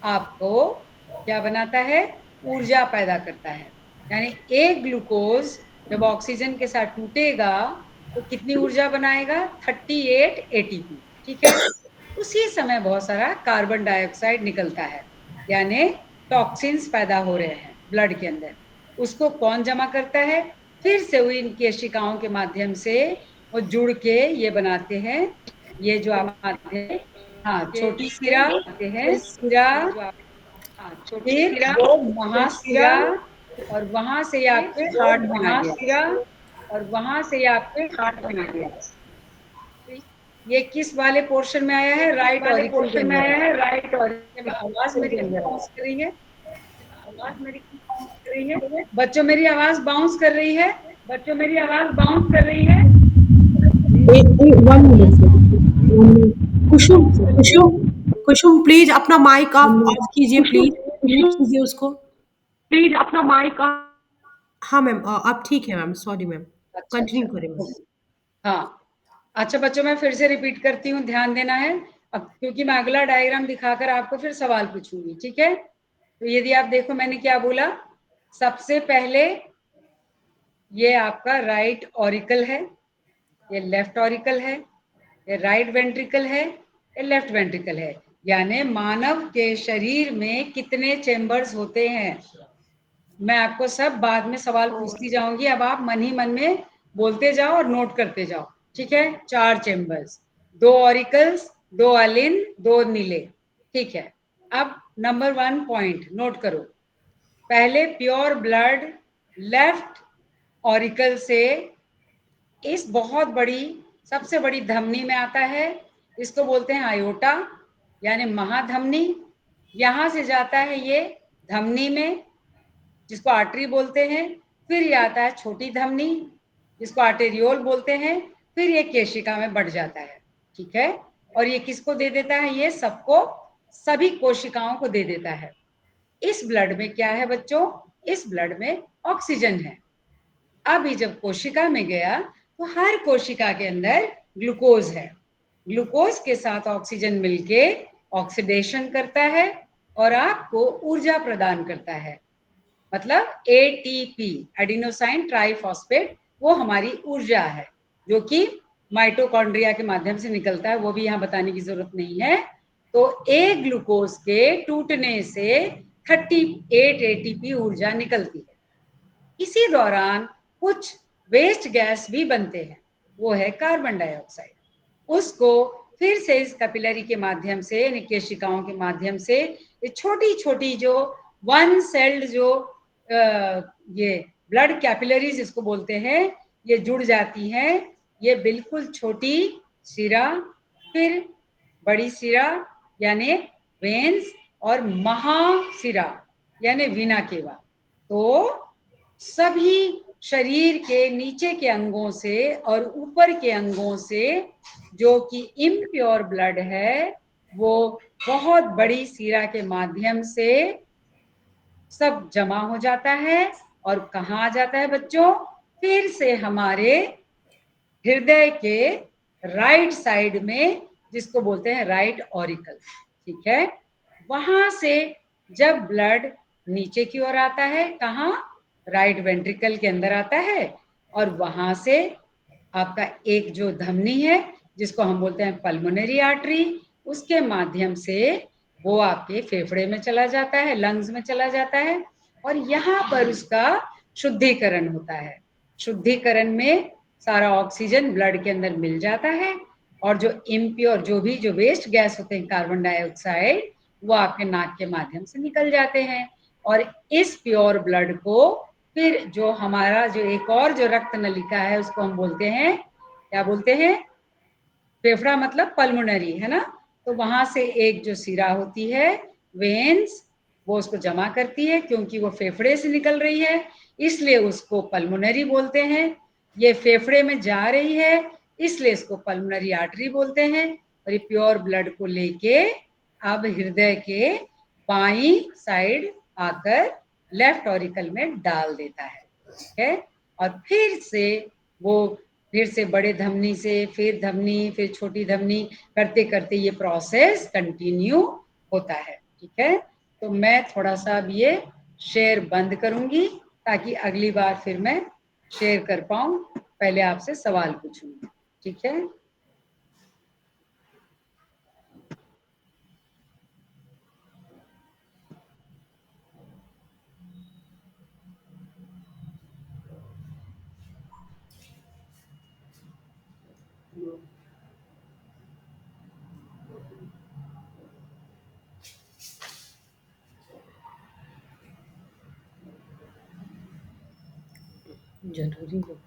आपको क्या बनाता है? ऊर्जा पैदा करता है। यानी एक ग्लूकोज जब ऑक्सीजन के साथ टूटेगा तो कितनी ऊर्जा बनाएगा? 38 एटीपी, ठीक है। उसी समय बहुत सारा कार्बन डाइऑक्साइड निकलता है, यानी टॉक्सिन्स पैदा हो रहे हैं ब्लड के अंदर। उसको कौन जमा करता है? फिर से वो इन केशिकाओं के माध्यम से वो जुड़ के ये बनाते हैं, ये जो आप आते हैं, हाँ, छोटी सिरा आते हैं, सिरा, फिर वो महासिरा, और वहां से आपके हार्ट में आ गया, और वहां से आपके हार्ट में आ गया। ये किस वाले पोर्शन में आया है? राइट ऑरिकल के अंदर आया है, राइट ऑरिकल। आवाज मेरी बाउंस कर रही है, आवाज मेरी बाउंस कर रही है, बच्चों मेरी आवाज बाउंस कर रही है, बच्चों मेरी आवाज बाउंस कर रही है। One minute Kusum Kusum Kusum please अपना माइक ऑफ कीजिए, प्लीज कीजिए उसको, प्लीज अपना माइक ऑफ। हाँ मैम, अब ठीक है मैम, सॉरी मैम, कंटिन्यू करें मैम। हाँ, अच्छा बच्चों, मैं फिर से रिपीट करती हूँ, ध्यान देना है अब, क्योंकि मैं अगला डायग्राम दिखाकर आपको फिर सवाल पूछूंगी, ठीक है। तो यदि आप देखो मैंने क्या बोला, सबसे पहले ये आपका राइट ऑरिकल है, ये लेफ्ट ऑरिकल है, ये राइट वेंट्रिकल है, ये लेफ्ट वेंट्रिकल है। यानी मानव के शरीर में कितने चेंबर्स होते हैं? मैं आपको सब बाद में सवाल पूछती जाऊंगी, अब आप मन ही मन में बोलते जाओ और नोट करते जाओ, ठीक है। 4 चेंबर्स, 2 ऑरिकल्स, 2 अलिन, 2 नीले, ठीक है। अब नंबर 1 पॉइंट नोट करो, पहले प्योर ब्लड लेफ्ट ऑरिकल से इस बहुत बड़ी, सबसे बड़ी धमनी में आता है, इसको बोलते हैं आयोटा, यानी महाधमनी। यहां से जाता है ये धमनी में, जिसको आर्टरी बोलते हैं। फिर ये आता है छोटी धमनी, जिसको आर्टेरियोल बोलते हैं। फिर ये केशिका में बढ़ जाता है, ठीक है। और ये किसको दे देता है? ये सबको, सभी कोशिकाओं को दे देता है। इस ब्लड में क्या है बच्चों? इस ब्लड में ऑक्सीजन है। अभी जब कोशिका में गया तो हर कोशिका के अंदर ग्लूकोज है, ग्लूकोज के साथ ऑक्सीजन मिलके ऑक्सीडेशन करता है और आपको ऊर्जा प्रदान करता है। मतलब एटीपी, एडिनोसाइन ट्राइफॉस्फेट, वो हमारी ऊर्जा है, जो कि माइटोकॉन्ड्रिया के माध्यम से निकलता है, वो भी यहाँ बताने की जरूरत नहीं है। तो एक ग्लूकोज के टूटने से 38 एटीपी ऊर्जा निकलती है। इसी दौरान कुछ वेस्ट गैस भी बनते हैं, वो है कार्बन डाइऑक्साइड। उसको फिर से इस कैपिलरी के माध्यम से, यानी केशिकाओं के माध्यम से, ये छोटी छोटी जो वन सेल्ड जो ये ब्लड कैपिलरीज इसको बोलते हैं, ये जुड़ जाती हैं। ये बिल्कुल छोटी सिरा, फिर बड़ी सिरा यानी वेन्स, और महासिरा यानी वीना केवा। तो सभी शरीर के नीचे के अंगों से और ऊपर के अंगों से जो कि इम्प्योर ब्लड है, वो बहुत बड़ी सिरा के माध्यम से सब जमा हो जाता है। और कहाँ आ जाता है बच्चों? फिर से हमारे हृदय के राइट साइड में, जिसको बोलते हैं राइट ऑरिकल, ठीक है। वहां से जब ब्लड नीचे की ओर आता है, कहाँ? राइट वेंट्रिकल के अंदर आता है, और वहां से आपका एक जो धमनी है, जिसको हम बोलते हैं पल्मोनरी आर्टरी, उसके माध्यम से वो आपके फेफड़े में चला जाता है, लंग्स में चला जाता है, और यहाँ पर उसका शुद्धिकरण होता है। शुद्धिकरण में सारा ऑक्सीजन ब्लड के अंदर मिल जाता है, और जो इम्प्योर, जो भी जो वेस्ट गैस होते हैं कार्बन डाइऑक्साइड, वो आपके नाक के माध्यम से निकल जाते हैं। और इस प्योर ब्लड को फिर जो हमारा जो एक और जो रक्त नलिका है, उसको हम बोलते हैं, क्या बोलते हैं? फेफड़ा मतलब पल्मोनरी, है ना। तो वहां से एक जो सिरा होती है, वेन्स, वो उसको जमा करती है, क्योंकि वो फेफड़े से निकल रही है इसलिए उसको पल्मोनरी बोलते हैं। ये फेफड़े में जा रही है इसलिए इसको पल्मोनरी आर्टरी बोलते हैं। और ये प्योर ब्लड को लेके अब हृदय के बाईं साइड आकर लेफ्ट ऑरिकल में डाल देता है, ठीक है। और फिर से बड़े धमनी से फिर धमनी फिर छोटी धमनी करते करते ये प्रोसेस कंटिन्यू होता है, ठीक है। तो मैं थोड़ा सा अब ये शेयर बंद करूंगी ताकि अगली बार फिर मैं शेयर कर पाऊं। पहले आपसे सवाल पूछूंगी, ठीक है। जरूरी हो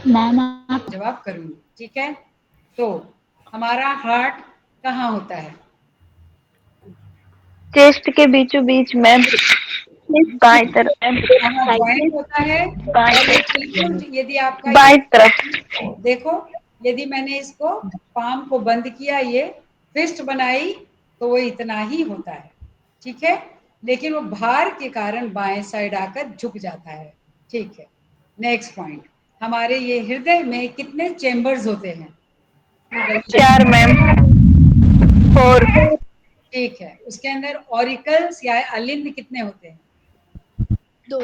मैम आप जवाब करूंगी, ठीक है। तो हमारा हार्ट कहाँ होता है? चेस्ट के बीचों बीच में बाई तरफ कहाँ ज्वाइंट होता है? बाएं और ये तरफ। बिल्कुल यदि आपका बाई तरफ देखो, यदि मैंने इसको पाम को बंद किया, ये फिस्ट बनाई, तो वो इतना ही होता है, ठीक है। लेकिन वो भार के कारण बाएं साइड आकर झुक जाता है, ठीक है। नेक्स्ट पॉइंट, हमारे ये हृदय में कितने चेम्बर्स होते हैं? 4 मैम 4 ठीक है। उसके अंदर ऑरिकल्स या अलिंद कितने होते हैं? 2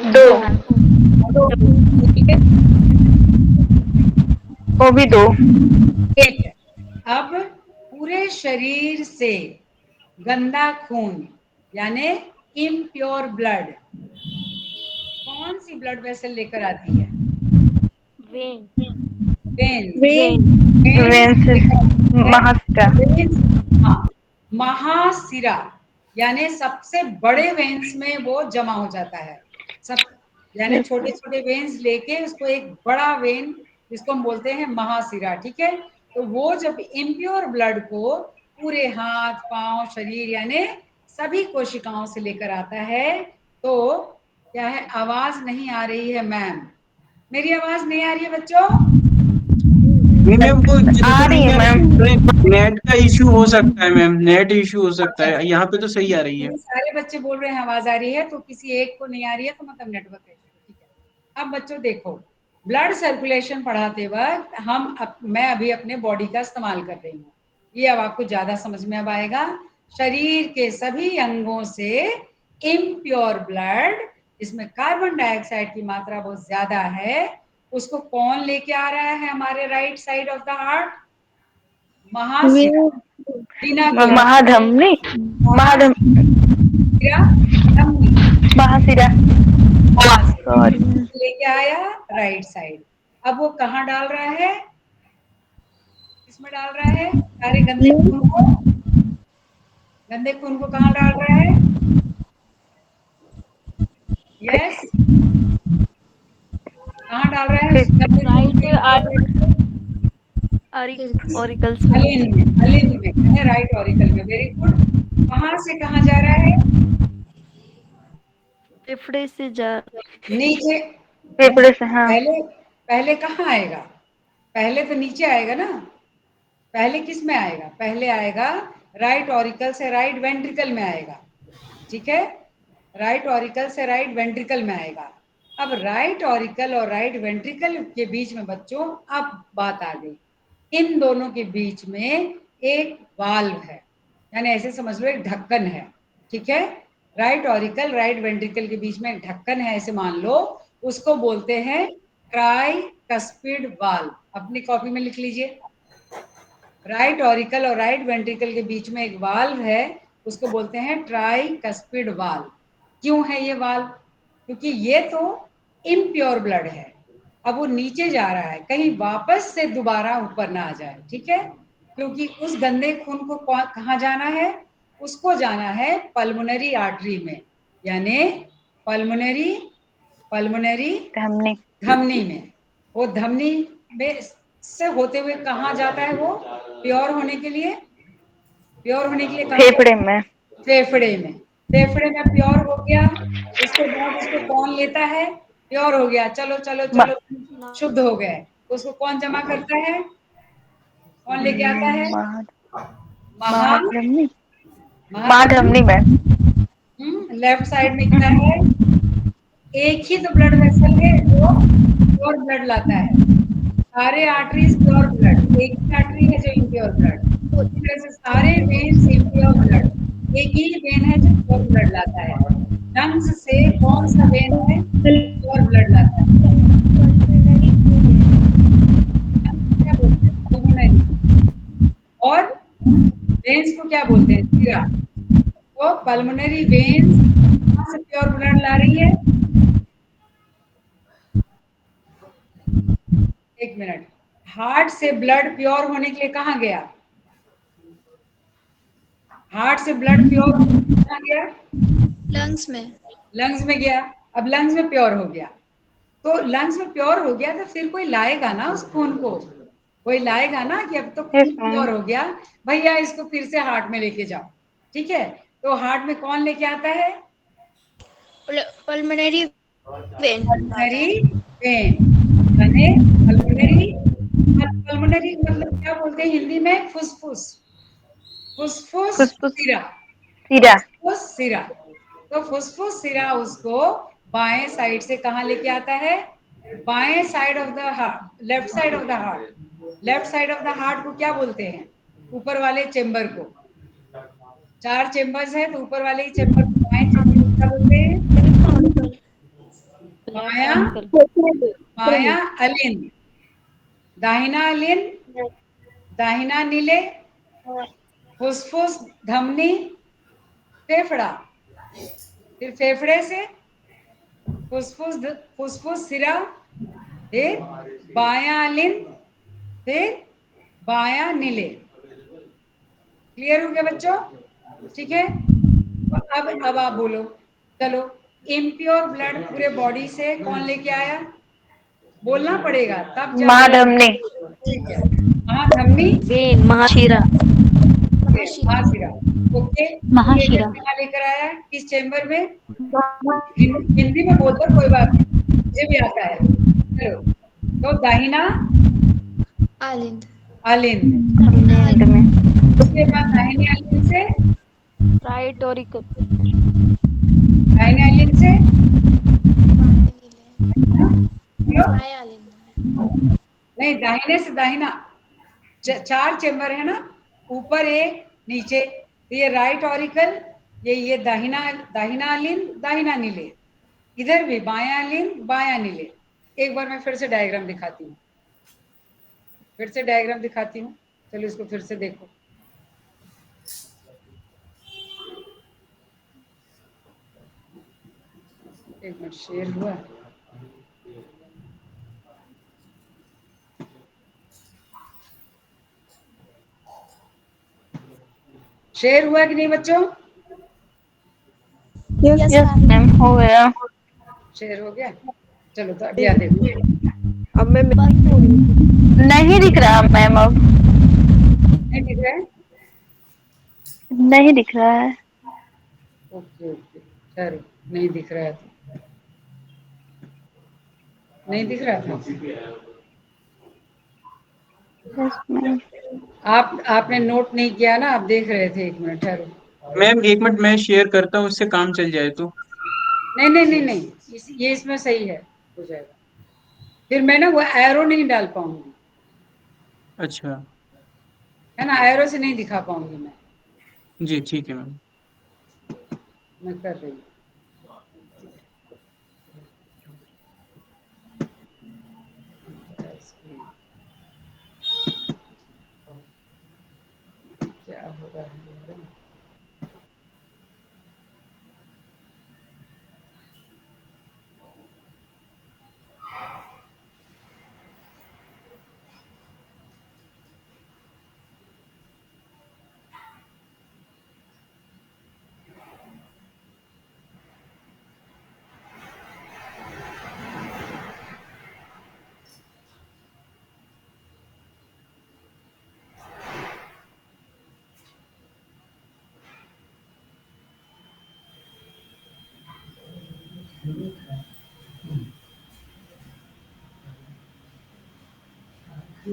ठीक है, वो भी 2 ठीक है। अब पूरे शरीर से गंदा खून यानी इम्प्योर ब्लड कौन सी ब्लड वेसल लेकर आती है? वेन महासिरा हाँ, महासिरा यानी सबसे बड़े वेन्स में वो जमा हो जाता है। सब यानी छोटे छोटे वेन्स लेके उसको एक बड़ा वेन जिसको हम बोलते हैं महासिरा, ठीक है। तो वो जब इम्प्योर ब्लड को पूरे हाथ पांव शरीर यानी सभी कोशिकाओं से लेकर आता है, तो क्या है, आवाज नहीं आ रही है मैम, मेरी आवाज नहीं आ रही है बच्चों? मैम वो आ रही है मैम। नेट का इशू हो सकता है मैम, नेट इशू हो सकता है। यहाँ पे तो सही आ रही है। सारे बच्चे बोल रहे हैं आवाज आ रही है, तो किसी एक को नहीं आ रही है तो मतलब नेटवर्क है, ठीक है। अब बच्चों देखो, ब्लड सर्कुलेशन पढ़ाते वक्त मैं अभी अपने बॉडी का इस्तेमाल कर रही हूँ, ये अब आपको ज्यादा समझ में अब आएगा। शरीर के सभी अंगों से इम्प्योर ब्लड, इसमें कार्बन डाइऑक्साइड की मात्रा बहुत ज्यादा है, उसको कौन लेके आ रहा है हमारे right side of the heart? महाशिरा, बिना के महाधमनी महासिरा सॉरी लेके आया राइट साइड। अब वो कहाँ डाल रहा है? किसमें डाल रहा है? सारे गंदे खून को कहाँ डाल रहा है? यस, कहाँ डाल रहा है? ऑरिकल्स अलिंद में, राइट ऑरिकल में, वेरी गुड। कहाँ से कहाँ जा रहा है? फेफड़े से जा नीचे, फेफड़े से हाँ पहले कहाँ आएगा? पहले तो नीचे आएगा ना। पहले किस में आएगा? पहले आएगा राइट ऑरिकल से राइट वेंट्रिकल में आएगा, ठीक है। राइट ऑरिकल से राइट वेंट्रिकल में आएगा। अब राइट ऑरिकल और राइट वेंट्रिकल के बीच में बच्चों अब बात आ गई, इन दोनों के बीच में एक वाल्व है, यानी ऐसे समझ लो एक ढक्कन है, ठीक है। राइट ऑरिकल राइट वेंट्रिकल के बीच में एक ढक्कन है ऐसे मान लो, उसको बोलते हैं ट्राइकस्पिड वाल्व। अपनी कॉपी में लिख लीजिए, राइट ऑरिकल और राइट वेंट्रिकल के बीच में एक वाल्व है, उसको बोलते हैं ट्राइकस्पिड वाल्व। क्यों है ये वाल्व? क्योंकि ये तो इम्प्योर ब्लड है, अब वो नीचे जा रहा है, कहीं वापस से दोबारा ऊपर ना आ जाए, ठीक है। क्योंकि उस गंदे खून को कहाँ जाना है? उसको जाना है पल्मोनरी आर्टरी में, यानी पल्मोनरी धमनी में। वो धमनी में से होते हुए कहाँ जाता है? वो प्योर होने के लिए प्योर होने के लिए कहाँ फेफड़े में। फेफड़े में। फेफड़े में प्योर हो गया, उसके बाद उसको कौन लेता है? प्योर हो गया, चलो चलो मा- चलो, शुद्ध हो गए, उसको कौन जमा करता है? कौन लेके आता है? महा महा महाधमनी। महाधमनी। महाधमनी में। लेफ्ट साइड में क्या है? एक ही तो ब्लड वेसल है जो प्योर ब्लड लाता है, सारे आर्टरीज प्योर ब्लड, एक ही आर्टरी है जो इम्प्योर ब्लड। इसी तरह से सारे वेन्स इम्प्योर ब्लड, एक ही वेन है जो प्योर ब्लड लाता है। लंग्स से कौन सा वेन है प्योर ब्लड लाता है? क्या बोलते हैं? पल्मोनरी। और वेन्स को क्या बोलते हैं? सिरा। तो पल्मोनरी वेन्स कहाँ से प्योर ब्लड ला रही है? एक मिनट, हार्ट से ब्लड प्योर होने के लिए कहाँ गया? हार्ट से ब्लड प्योर कहाँ गया? लंग्स में। लंग्स में गया। अब लंग्स में प्योर हो गया, तो लंग्स में प्योर हो गया तो फिर कोई लाएगा ना उस खून को, कोई लाएगा ना कि अब तो खून यस मैम। प्योर हो गया, भैया इसको फिर से हार्ट में लेके जाओ। ठीक है, तो हार्ट में कौन लेके आता है? पल्मोनरी वेन लाता पल्मोनरी है। वेन। यानी पल्मोनरी, पल्मोनरी मतलब क्या बोलते हैं हिंदी में? फुसफुस। फुसफुस फुसफुस सिरा। सिरा। फुसफुस सिरा। तो फुसफुस सिरा उसको बाएं साइड से कहाँ लेके आता है? बाएं side of the heart, left side of the heart. Left side of the heart को क्या बोलते हैं? ऊपर वाले चेम्बर को। 4 चेम्बर्स है, तो ऊपर वाले ही चेम्बर को बाएं चेम्बर को क्या बोलते हैं? बाया, बाया अलिन, दाहिना अलिन, दाहिना नीले, फुसफुस धमनी, फेफड़ा। फिर फेफड़े से फुसफुस सिरा, फिर बाया अलिन, फिर बाया नीले। क्लियर हो गया बच्चों? ठीक है, तो अब आप बोलो, चलो इम्प्योर ब्लड पूरे बॉडी से कौन लेके आया? बोलना पड़ेगा तब जाके। महाधमनी। ठीक है, महाधमनी, वेन महाशिरा। महाशिरा। ओके, महाशिरा। कहाँ लेकर आया? किस चेम्बर में? हिंदी में बोल दो, कोई बात नहीं, मुझे भी आता है। चलो, तो दाहिना आलिंद। आलिंद, एंड में। उसके बाद दाहिने आलिंद से, राइट ऑरिकल। दाहिने आलिंद से क्यों? बाएं आलिंद। नहीं, दाहिने से दाहिना। 4 चेम्बर है ना, ऊपर एक, नीचे, तो ये राइट ऑरिकल, ये दाहिना, दाहिना आलिंद, दाहिना नीले। इधर भी बायां आलिंद, बायां नीले। एक बार मैं फिर से डायग्राम दिखाती हूँ, फिर से डायग्राम दिखाती हूँ, चलो इसको फिर से देखो। एक मिनट, शेयर हुआ? शेयर हुआ कि नहीं बच्चों? यस यस मैम, हो गया। शेयर हो गया। चलो तो अभी आ देखो, अब मैं नहीं दिख रहा मैम, अब नहीं दिख रहा है? नहीं दिख रहा है। ओके ओके, चलो, नहीं दिख रहा है तो नहीं दिख रहा था। Yes ma'am. आपने नोट नहीं किया ना, आप देख रहे थे। एक मिनट ठहरो। मैम एक मिनट, मैं शेयर करता हूँ, उससे काम चल जाए तो। नहीं नहीं नहीं नहीं, ये इसमें सही है, हो जाएगा। फिर मैं ना वो एरो नहीं डाल पाऊंगी, अच्छा है ना, एरो से नहीं दिखा पाऊंगी जी, ठीक है मैम। मैं कर रही हूँ। क्या हो रहा है? मैम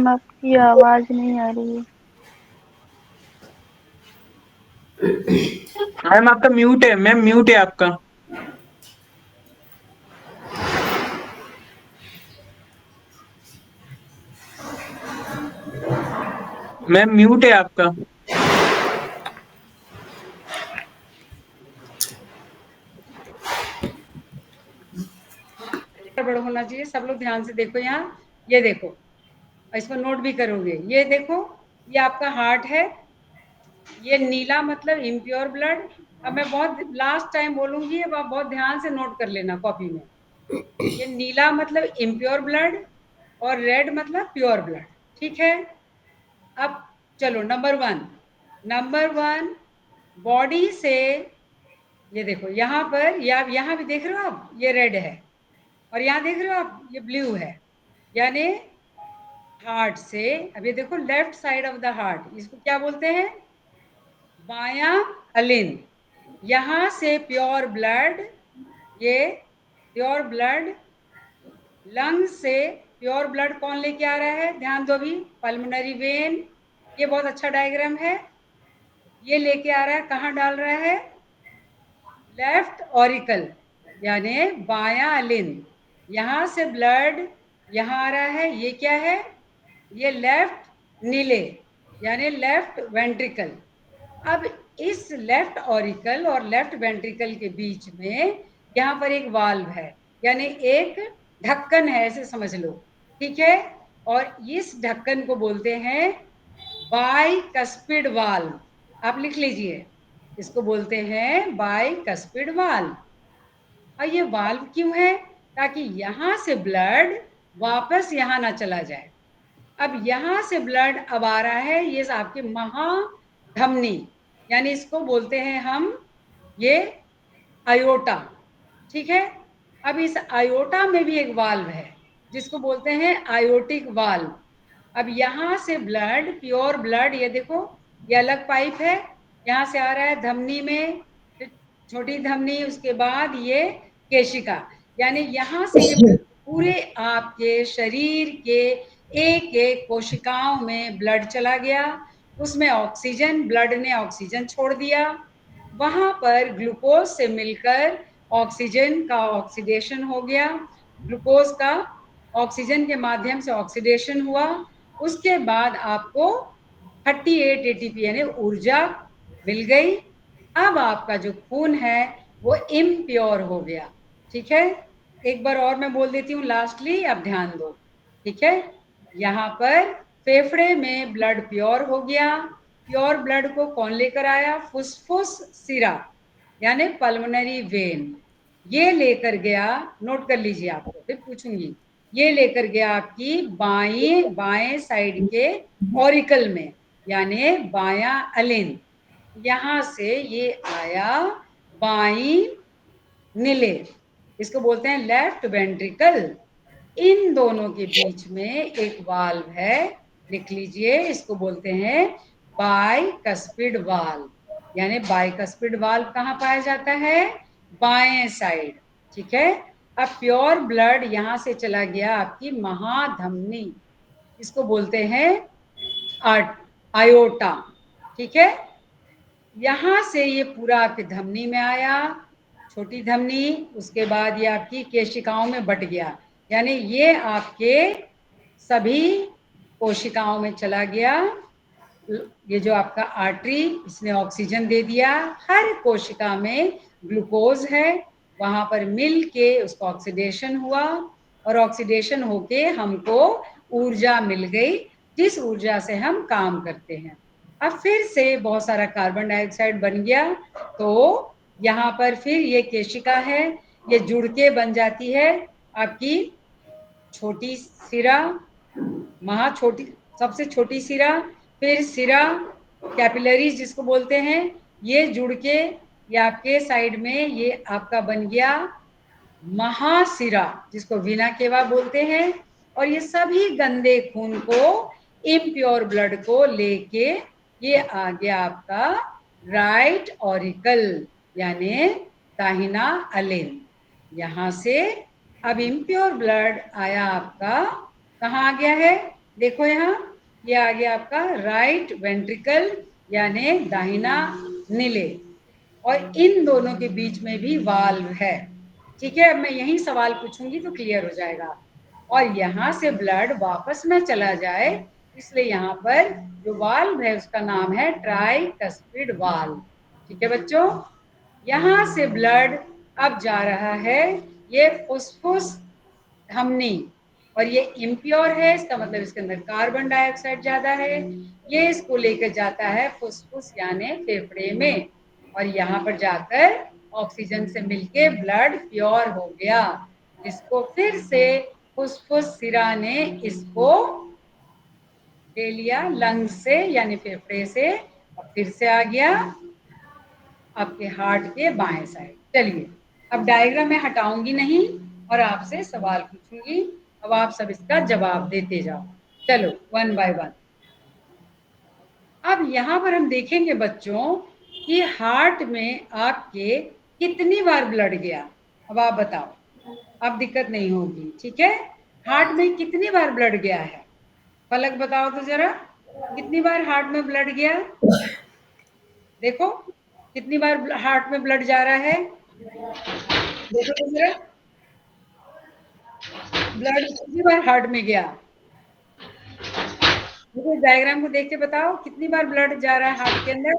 आपकी आवाज नहीं आ रही है। मैम आपका म्यूट है, मैम म्यूट है आपका। मैम म्यूट है आपका। बड़ा होना चाहिए। सब लोग ध्यान से देखो, यहाँ ये देखो, इसको नोट भी करोगे। ये देखो, ये आपका हार्ट है, ये नीला मतलब इम्प्योर ब्लड। अब मैं बहुत लास्ट टाइम बोलूंगी, अब आप बहुत ध्यान से नोट कर लेना कॉपी में। ये नीला मतलब इम्प्योर ब्लड और रेड मतलब प्योर ब्लड, ठीक है। अब चलो नंबर वन बॉडी से, ये देखो यहाँ पर, या यहाँ भी देख रहे हो आप, ये रेड है, और यहाँ देख रहे हो आप ये ब्लू है, यानी हार्ट से। अब ये देखो left side of the heart, इसको क्या बोलते हैं? बायां अलिंद। यहां से प्योर ब्लड, ये प्योर ब्लड लंग से, प्योर ब्लड कौन लेके आ रहा है? ध्यान दो अभी, पल्मोनरी वेन, ये बहुत अच्छा डायग्राम है। ये लेके आ रहा है, कहाँ डाल रहा है? लेफ्ट ऑरिकल, यानी बायां अलिंद। यहां से ब्लड यहां आ रहा है, ये क्या है? ये लेफ्ट नीले, यानी लेफ्ट वेंट्रिकल। अब इस लेफ्ट ऑरिकल और लेफ्ट वेंट्रिकल के बीच में यहाँ पर एक वाल्व है, यानी एक ढक्कन है, ऐसे समझ लो, ठीक है। और इस ढक्कन को बोलते हैं बाइकस्पिड वाल्व। आप लिख लीजिए, इसको बोलते हैं बाइकस्पिड वाल्व। और ये वाल्व क्यों है? ताकि यहां से ब्लड वापस यहां ना चला जाए। अब यहां से ब्लड अब आ रहा है, ये आपके महाधमनी, यानी इसको बोलते हैं हम ये आयोटा, ठीक है। अब इस आयोटा में भी एक वाल्व है, जिसको बोलते हैं आयोटिक वाल्व। अब यहाँ से ब्लड, प्योर ब्लड, ये देखो, ये अलग पाइप है, यहाँ से आ रहा है धमनी में, फिर छोटी धमनी, उसके बाद ये केशिका, यानी यहाँ से ये पूरे आपके शरीर के एक एक कोशिकाओं में ब्लड चला गया, उसमें ऑक्सीजन, ब्लड ने ऑक्सीजन छोड़ दिया, वहां पर ग्लूकोज से मिलकर ऑक्सीजन का ऑक्सीडेशन हो गया, ग्लूकोज का ऑक्सीजन के माध्यम से ऑक्सीडेशन हुआ, उसके बाद आपको 38 एटीपी यानी ऊर्जा मिल गई। अब आपका जो खून है वो इम्प्योर हो गया, ठीक है। एक बार और मैं बोल देती हूँ लास्टली, अब ध्यान दो, ठीक है। यहाँ पर फेफड़े में ब्लड प्योर हो गया, प्योर ब्लड को कौन लेकर आया? फुसफुस सिरा, यानी पल्मोनरी वेन, ये लेकर गया, नोट कर लीजिए, आपको फिर पूछूंगी, ये लेकर गया आपकी बाएं साइड के ऑरिकल में, यानी बायां अलिंद। यहां से ये आया बाई नीले, इसको बोलते हैं लेफ्ट वेंट्रिकल। इन दोनों के बीच में एक वाल्व है, लिख लीजिए, इसको बोलते हैं बाइकस्पिड वाल्व, यानी बाइकस्पिड वाल्व कहाँ पाया जाता है? बाएं साइड, ठीक है। अब प्योर ब्लड यहां से चला गया आपकी महाधमनी, इसको बोलते हैं आयोटा, ठीक है। यहां से ये पूरा आपकी धमनी में आया, छोटी धमनी, उसके बाद ये आपकी केशिकाओं में बट गया, यानी ये आपके सभी कोशिकाओं में चला गया। ये जो आपका आर्टरी, इसने ऑक्सीजन दे दिया, हर कोशिका में ग्लूकोज है, वहां पर मिल के उसको ऑक्सीडेशन हुआ, और ऑक्सीडेशन होके हमको ऊर्जा मिल गई, जिस ऊर्जा से हम काम करते हैं। अब फिर से बहुत सारा कार्बन डाइऑक्साइड बन गया, तो यहाँ पर फिर ये केशिका है, ये जुड़ के बन जाती है आपकी छोटी सिरा, छोटी, सबसे छोटी सिरा, फिर सिरा कैपिलरीज जिसको बोलते हैं, ये जुड़ के ये आपके साइड में ये आपका बन गया महासिरा, जिसको वीना केवा बोलते हैं। और ये सभी गंदे खून को, इम्प्योर ब्लड को लेके ये आ गया आपका राइट ऑरिकल यानी दाहिना अलिंद। यहाँ से अब इम्प्योर ब्लड आया आपका, कहाँ आ गया है, देखो यहाँ, ये आ गया आपका राइट वेंट्रिकल यानी दाहिना नीले, और इन दोनों के बीच में भी वाल्व है। ठीक है, अब मैं यही सवाल पूछूंगी तो क्लियर हो जाएगा। और यहाँ से ब्लड वापस न चला जाए इसलिए यहाँ पर जो वाल्व है उसका नाम है ट्राइकस्पिड वाल्व। ठीक है बच्चों, यहाँ से ब्लड अब जा रहा है, ये फुसफुस धमनी, और ये इम्प्योर है, इसका मतलब इसके अंदर कार्बन डाइऑक्साइड ज्यादा है, ये इसको लेकर जाता है फुसफुस यानी फेफड़े में, और यहाँ पर जाकर ऑक्सीजन से मिलके ब्लड प्योर हो गया। इसको फिर से फुसफुस सिरा ने इसको ले लिया लंग्स से यानी फेफड़े से, और फिर से आ गया आपके हार्ट के बाएं साइड। चलिए अब डायग्राम में हटाऊंगी नहीं और आपसे सवाल पूछूंगी, अब आप सब इसका जवाब देते जाओ। चलो वन बाय वन। अब यहाँ पर हम देखेंगे बच्चों कि हार्ट में आपके कितनी बार ब्लड गया, अब आप बताओ, अब दिक्कत नहीं होगी। ठीक है, हार्ट में कितनी बार ब्लड गया है, पलक बताओ तो जरा, कितनी बार हार्ट में ब्लड गया, देखो कितनी बार हार्ट में ब्लड जा रहा है, देखो तो जरा ब्लड कितनी बार हार्ट में गया, देखो डायग्राम को देख के बताओ कितनी बार ब्लड जा रहा है हार्ट के अंदर।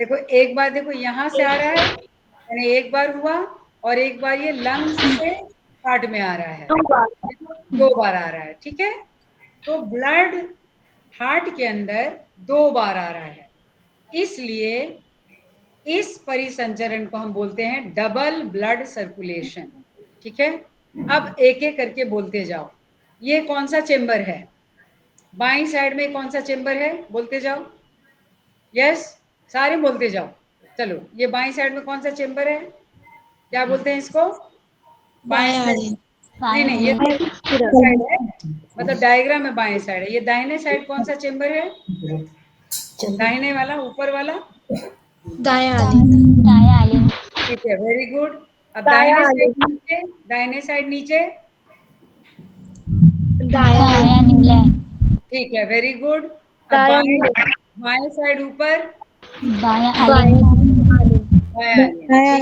देखो एक बार, देखो यहाँ से आ रहा है यानी एक बार हुआ, और एक बार ये लंग्स से हार्ट में आ रहा है, 2 बार आ रहा है। ठीक है, तो ब्लड हार्ट के अंदर 2 बार आ रहा है, इसलिए इस परिसंचरण को हम बोलते हैं डबल ब्लड सर्कुलेशन। ठीक है, अब एक एक करके बोलते जाओ। ये कौन सा चेंबर है, बाईं साइड में कौन सा चेंबर है, बोलते जाओ, यस सारे बोलते जाओ। चलो ये बाईं साइड में कौन सा चेंबर है, क्या बोलते हैं इसको, बाएं साइड, नहीं ये साइड है, मतलब डायग्राम में बाएं साइड है। ये दाहिने साइड कौन सा चेंबर है, दाहिने वाला, ऊपर वाला, दायां अलिंद। ठीक है, वेरी गुड। अब दाहिने साइड नीचे, दाहिने साइड नीचे, दायां नीला। ठीक है, वेरी गुड। अब बाएं साइड ऊपर, बायां ठीक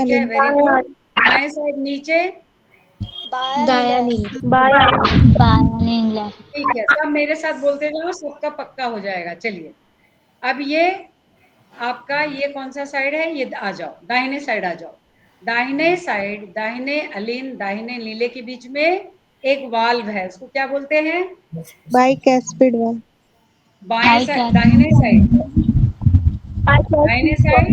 है, वेरी गुड। बाएं साइड नीचे, दायां नीला। ठीक है, सब मेरे साथ बोलते जाओ, सबका पक्का हो जाएगा। चलिए अब ये आपका ये कौन सा साइड है, ये आ जाओ दाहिने साइड आ जाओ। दाहिने साइड, दाहिने अलिंद दाहिने नीले के बीच में एक वाल्व है, उसको क्या बोलते हैं, बाइकैस्पिड वाल्व। बाएं साइड, दाहिने साइड, दाहिने साइड,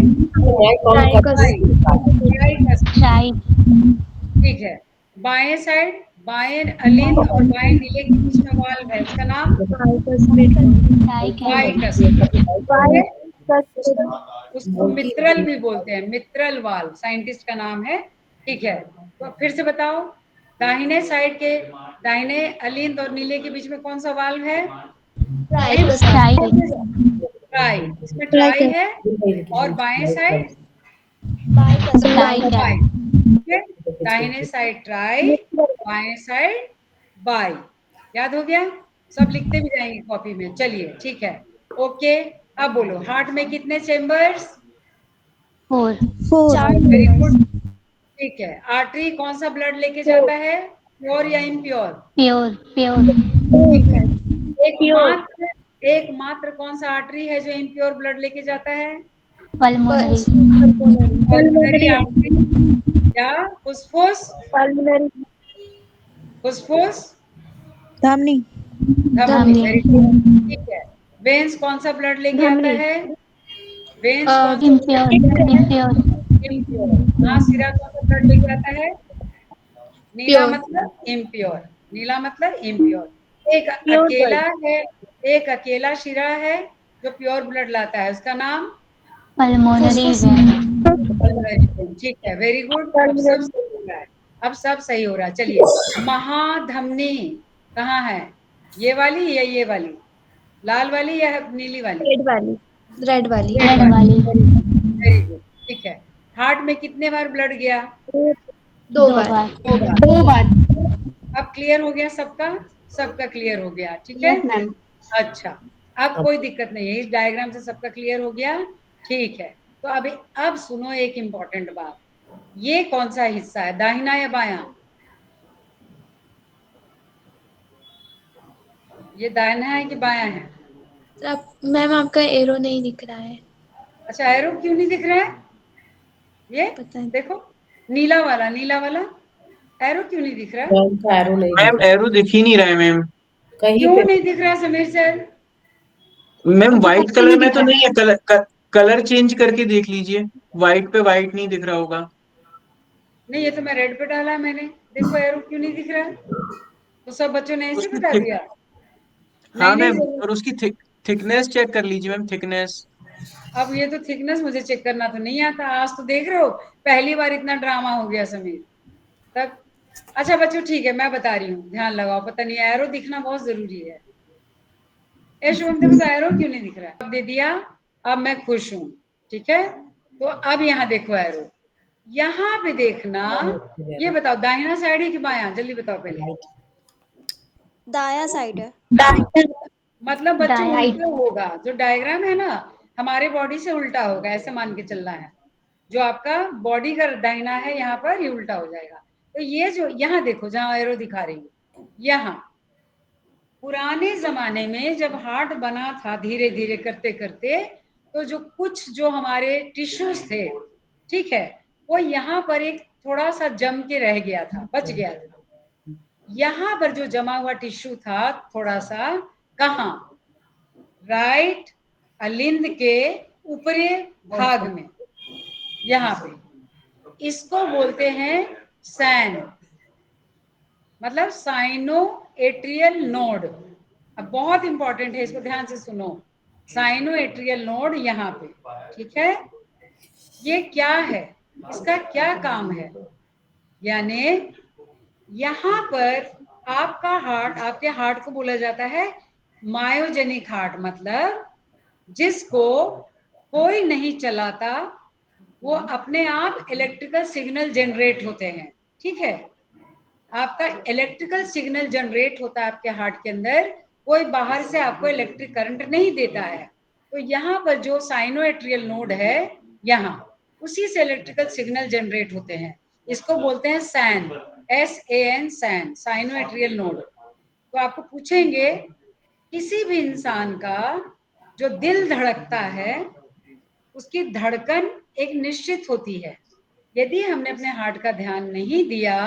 ठीक है, बाएं साइड, बाएं अलिंद और बाएं नीले के बीच में वाल्व है, उसका नाम उसको मित्रल भी बोलते हैं, मित्रल वाल्व साइंटिस्ट का नाम है। ठीक है, तो फिर से बताओ, दाहिने साइड के, दाहिने अलिंद और नीले के बीच में कौन सा वाल्व है, ट्राई, इसमें ट्राई है, और बाएं साइड बाई, ठीक है, दाहिने साइड ट्राई, बाएं साइड बाई, याद हो गया, सब लिखते भी जाएंगे कॉपी में। चलिए ठीक है, ओके। अब बोलो हार्ट में कितने चेंबर्स, 4। वेरी गुड, ठीक है। आर्टरी कौन सा ब्लड लेके जाता है, प्योर या इम्प्योर, प्योर। ठीक है। एक मात्र कौन सा आर्टरी है जो इम्प्योर ब्लड लेके जाता है, पल्मोनरी आर्टरी या फुसफुस, फुसफुस धमनी। वेरी गुड, ठीक है। वेन्स कौन सा ब्लड लेके आता है, वेन्स कौन सा, इम्प्योर। हाँ, सिरा कौन सा ब्लड लेके आता है, नीला मतलब इम्प्योर, नीला मतलब इम्प्योर। एक अकेला है, एक अकेला शिरा है जो प्योर ब्लड लाता है, उसका नाम पल्मोनरी। ठीक है, वेरी गुड। अब सब सही हो रहा है, अब सब सही हो रहा है। चलिए महाधमनी कहाँ है, ये वाली या ये वाली, लाल वाली या नीली वाली, रेड वाली। रेड वाली, वेरी गुड, ठीक है। हार्ट में कितने बार ब्लड गया? 2 बार। 2 बार। अब क्लियर हो गया सबका? सबका क्लियर हो गया, ठीक है। अच्छा, अब कोई दिक्कत नहीं है, इस डायग्राम से सबका क्लियर हो गया, ठीक है। तो अब सुनो एक इम्पोर्टेंट बात, ये कौन सा हिस्सा है, दाहिना या बायां? ये दाहिना है कि बायां है? मैम आपका एरो नहीं दिख रहा है। अच्छा, एरो क्यों नहीं दिख रहा है? ये पता नहीं। देखो, नीला वाला एरो क्यों नहीं दिख रहा? उनका एरो नहीं मैम एरो दिख ही नहीं रहा है मैम। कहीं क्यों पे। नहीं दिख रहा Sameer sir? Ma'am white colour में तो नहीं है, कलर चेंज करके देख लीजिए, व्हाइट पे व्हाइट नहीं दिख रहा होगा। नहीं, ये तो मैं रेड पे डाला है मैंने, देखो एरो क्यों नहीं दिख रहा है? तो सब बच्चों ने ऐसे उसकी बता थिक दिया? हाँ नहीं नहीं मैम, जरूर। और उसकी थिकनेस चेक कर लीजिए मैम, थिकनेस। अब ये तो थिकनेस मुझे चेक करना तो नहीं आता, आज तो देख रहे हो पहली बार इतना ड्रामा हो गया समीर तब। अच्छा बच्चों ठीक है, मैं बता रही हूँ, ध्यान लगाओ, पता नहीं एरो दिखना बहुत जरूरी है। शुभम देखो तो एरो क्यों नहीं दिख रहा है? अब दे दिया, अब मैं खुश हूँ, ठीक है। तो अब यहाँ देखो एरो, यहाँ पे देखना, ये बताओ दाहिना साइड है कि बायां, जल्दी बताओ पहले। दाया साइड है। हाँ, मतलब बच्चों दायां। उल्टा होगा, जो डायग्राम है ना हमारे बॉडी से उल्टा होगा, ऐसे मान के चलना है। जो आपका बॉडी का दाहिना है यहाँ पर, ये उल्टा हो जाएगा। तो ये जो यहाँ देखो, जहाँ एरो दिखा रही हूँ, यहाँ पुराने जमाने में जब हार्ट बना था, धीरे धीरे करते करते, तो जो हमारे टिश्यूज थे, ठीक है, वो यहाँ पर एक थोड़ा सा जम के रह गया था, बच गया था। यहाँ पर जो जमा हुआ टिश्यू था थोड़ा सा, कहाँ? राइट अलिंद के ऊपरी भाग में, यहाँ पे, इसको बोलते हैं सैन, मतलब साइनो एट्रियल नोड। अब बहुत इंपॉर्टेंट है, इसको ध्यान से सुनो, साइनो एट्रियल नोड यहाँ पे, ठीक है। ये क्या है, इसका क्या काम है? यानी यहाँ पर आपके हार्ट को बोला जाता है मायोजेनिक हार्ट, मतलब जिसको कोई नहीं चलाता, वो अपने आप इलेक्ट्रिकल सिग्नल जनरेट होते हैं, ठीक है। आपका इलेक्ट्रिकल सिग्नल जनरेट होता है आपके हार्ट के अंदर, कोई बाहर से आपको इलेक्ट्रिक करंट नहीं देता है। तो यहाँ पर जो साइनोएट्रियल नोड है, यहाँ उसी से इलेक्ट्रिकल सिग्नल जनरेट होते हैं, इसको बोलते हैं SAN, SAN, SAN, sinoatrial node. तो आपको पूछेंगे किसी भी इंसान का जो दिल धड़कता है, उसकी धड़कन एक निश्चित होती है। यदि हमने अपने हार्ट का ध्यान नहीं दिया,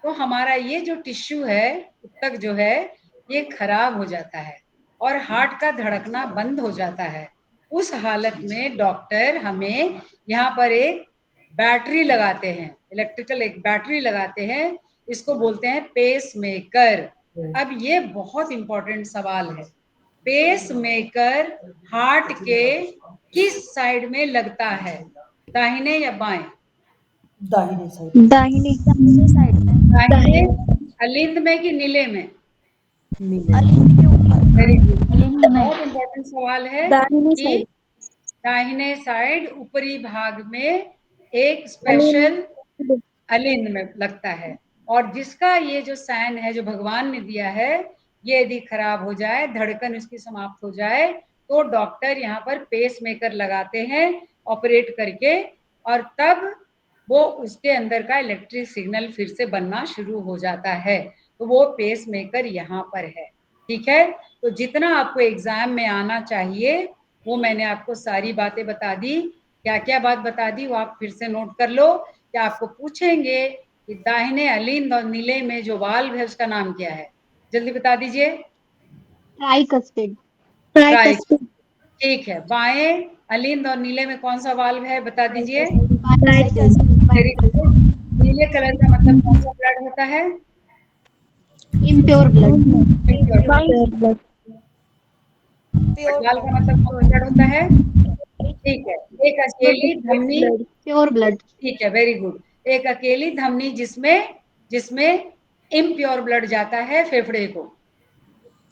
तो हमारा ये जो टिश्यू है, ऊतक जो है, ये खराब हो जाता है और हार्ट का धड़कना बंद हो जाता है। उस हालत में डॉक्टर हमें यहाँ पर एक बैटरी लगाते हैं, इलेक्ट्रिकल एक बैटरी लगाते हैं, इसको बोलते हैं पेस मेकर। अब ये बहुत इंपॉर्टेंट सवाल है, पेस मेकर हार्ट के किस साइड में लगता है, दाहिने या बाएं? दाहिने साइड। दाहिने। दाहिने अलिंद में कि नीले में? नीले। वेरी गुड, बहुत इंपॉर्टेंट सवाल है दाहिने कि साइड। दाहिने साइड ऊपरी भाग में एक स्पेशल अलिंद में लगता है, और जिसका ये जो सैन है जो भगवान ने दिया है, ये यदि खराब हो जाए, धड़कन उसकी समाप्त हो जाए, तो डॉक्टर यहाँ पर पेस मेकर लगाते हैं ऑपरेट करके, और तब वो उसके अंदर का इलेक्ट्रिक सिग्नल फिर से बनना शुरू हो जाता है। तो वो पेस मेकर यहाँ पर है, ठीक है। तो जितना आपको एग्जाम में आना चाहिए वो मैंने आपको सारी बातें बता दी। क्या क्या बात बता दी वो आप फिर से नोट कर लो। क्या आपको पूछेंगे कि दाहिने अलिंद और नीले में जो वाल्व है उसका नाम क्या है, जल्दी बता दीजिए। ट्राइकस्पिड। ट्राई, ठीक है। बाएं अलिंद और नीले में कौन सा वाल्व है, बता दीजिए। Very good. नीले कलर का मतलब कौन सा ब्लड होता है? Impure blood. Impure। लाल का मतलब कौन सा ब्लड होता है? ठीक है, एक अकेली धमनी, प्योर ब्लड। ठीक है, वेरी गुड। एक अकेली धमनी जिसमें जिसमें इम्प्योर ब्लड जाता है फेफड़े को,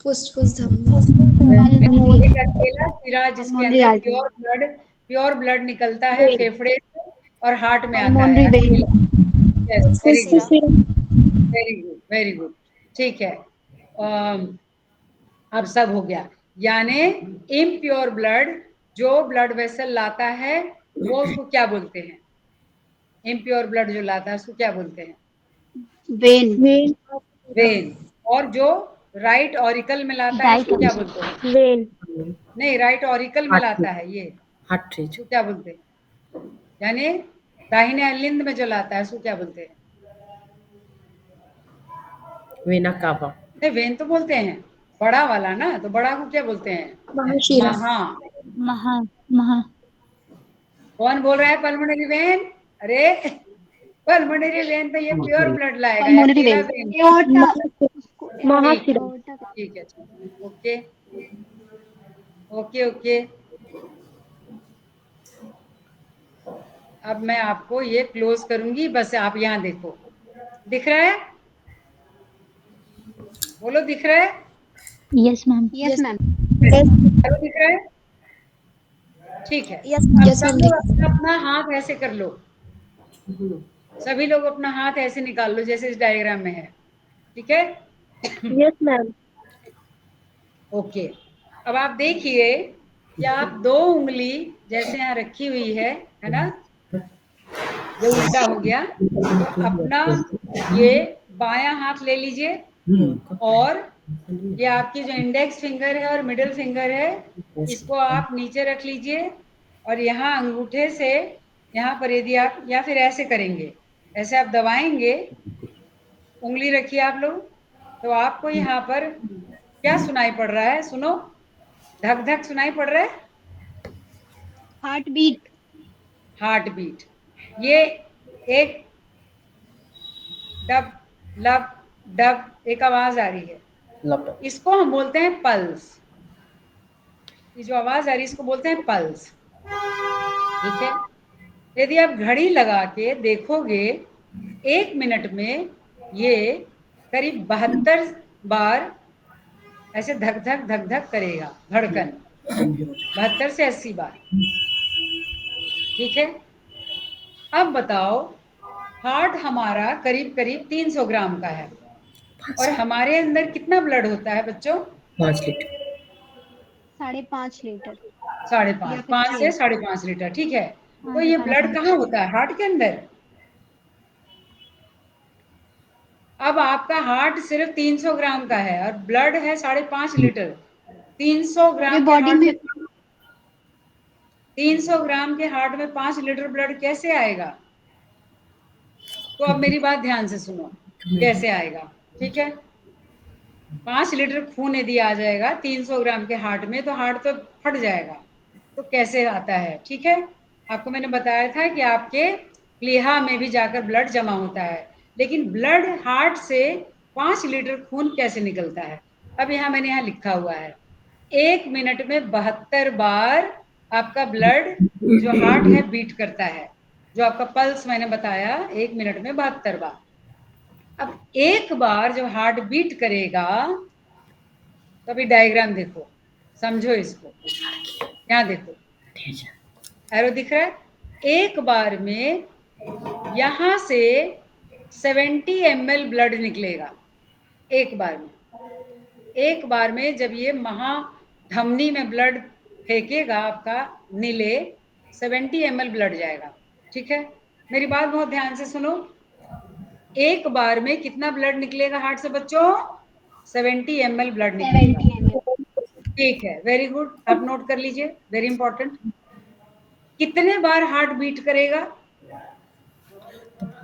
फुसफुस धमनी एक अकेला सिरा जिसके अंदर प्योर ब्लड निकलता है फेफड़े से और हार्ट में आता है अकेला। Very good, very good, very good, ठीक है। अब सब हो गया, यानी इम्प्योर ब्लड जो ब्लड वेसल लाता है वो उसको क्या बोलते हैं? इम्प्योर ब्लड जो लाता है उसको क्या बोलते हैं? When when. और जो राइट ऑरिकल में लाता है उसको क्या बोलते हैं? वेन नहीं, राइट ऑरिकल में लाता है ये, आर्टरी उसको क्या बोलते हैं? यानी दाहिने अलिंद में जो लाता है उसको क्या बोलते हैं? वेना कावा नहीं, वेन तो बोलते हैं, बड़ा वाला ना, तो बड़ा को क्या बोलते हैं? महाशिरा महा। महा महा कौन बोल रहा है पल्मोनरी वेन? अरे पल्मोनरी वेन तो ये प्योर ब्लड लाएगा, पल्मोनरी अकेला वेन वेन। महाशिरा ठीक है, ओके ओके ओके। अब मैं आपको ये क्लोज करूंगी, बस आप यहाँ देखो, दिख रहा है? बोलो, दिख रहा है? यस मैम हेलो, दिख रहा है? ठीक है। यस अब यस सब मैम लोग अपना अपना हाथ ऐसे कर लो, सभी लोग अपना हाथ ऐसे निकाल लो जैसे इस डायग्राम में है, ठीक है? Yes ma'am okay. अब आप देखिए कि आप 2 उंगली जैसे यहाँ रखी हुई है ना, ये उल्टा हो गया, तो अपना ये बायां हाथ ले लीजिए और ये आपकी जो इंडेक्स फिंगर है और मिडिल फिंगर है इसको आप नीचे रख लीजिए और यहाँ अंगूठे से यहाँ पर यदि आप या फिर ऐसे करेंगे, ऐसे आप दबाएंगे, उंगली रखिए आप लोग, तो आपको यहाँ पर क्या सुनाई पड़ रहा है? सुनो, धक धक सुनाई पड़ रहा है, हार्ट बीट हार्ट बीट। ये एक डब लब डब एक आवाज आ रही है, इसको हम बोलते हैं पल्स। ये जो आवाज आ रही है इसको बोलते हैं पल्स, ठीक है? यदि आप घड़ी लगा के देखोगे 1 मिनट में ये करीब 72 बार ऐसे धक धक करेगा, धड़कन 72 से 80 बार, ठीक है? अब बताओ, हार्ट हमारा करीब करीब 300 ग्राम का है और हमारे अंदर कितना ब्लड होता है बच्चों? 5 लीटर 5.5 लीटर 5.5, 5 से 5.5 लीटर, ठीक है? तो ये ब्लड कहाँ होता है? हार्ट के अंदर। अब आपका हार्ट सिर्फ 300 ग्राम का है और ब्लड है 5.5 लीटर। 300 ग्राम के हार्ट में 300 ग्राम के हार्ट में 5 लीटर ब्लड कैसे आएगा? तो अब मेरी बात ध्यान से सुनो, कैसे आएगा, ठीक है? 5 लीटर खून यदि आ जाएगा 300 ग्राम के हार्ट में तो हार्ट तो फट जाएगा, तो कैसे आता है? ठीक है, आपको मैंने बताया था कि आपके प्लीहा में भी जाकर ब्लड जमा होता है, लेकिन ब्लड हार्ट से 5 लीटर खून कैसे निकलता है? अब यहाँ मैंने यहाँ लिखा हुआ है, 1 मिनट में 72 बार आपका ब्लड जो हार्ट है बीट करता है, जो आपका पल्स मैंने बताया 1 मिनट में 72 बार। अब एक बार जब हार्ट बीट करेगा तो अभी डायग्राम देखो, समझो इसको, यहाँ देखो एरो दिख रहा है, एक बार में यहाँ से 70 ml ब्लड निकलेगा एक बार में। एक बार में जब ये महाधमनी में ब्लड फेंकेगा आपका नीले, 70 ml ब्लड जाएगा, ठीक है? मेरी बात बहुत ध्यान से सुनो, एक बार में कितना ब्लड निकलेगा हार्ट से बच्चों? 70 ml ब्लड निकलेगा, ठीक है, वेरी गुड, आप नोट कर लीजिए, वेरी इंपॉर्टेंट। कितने बार हार्ट बीट करेगा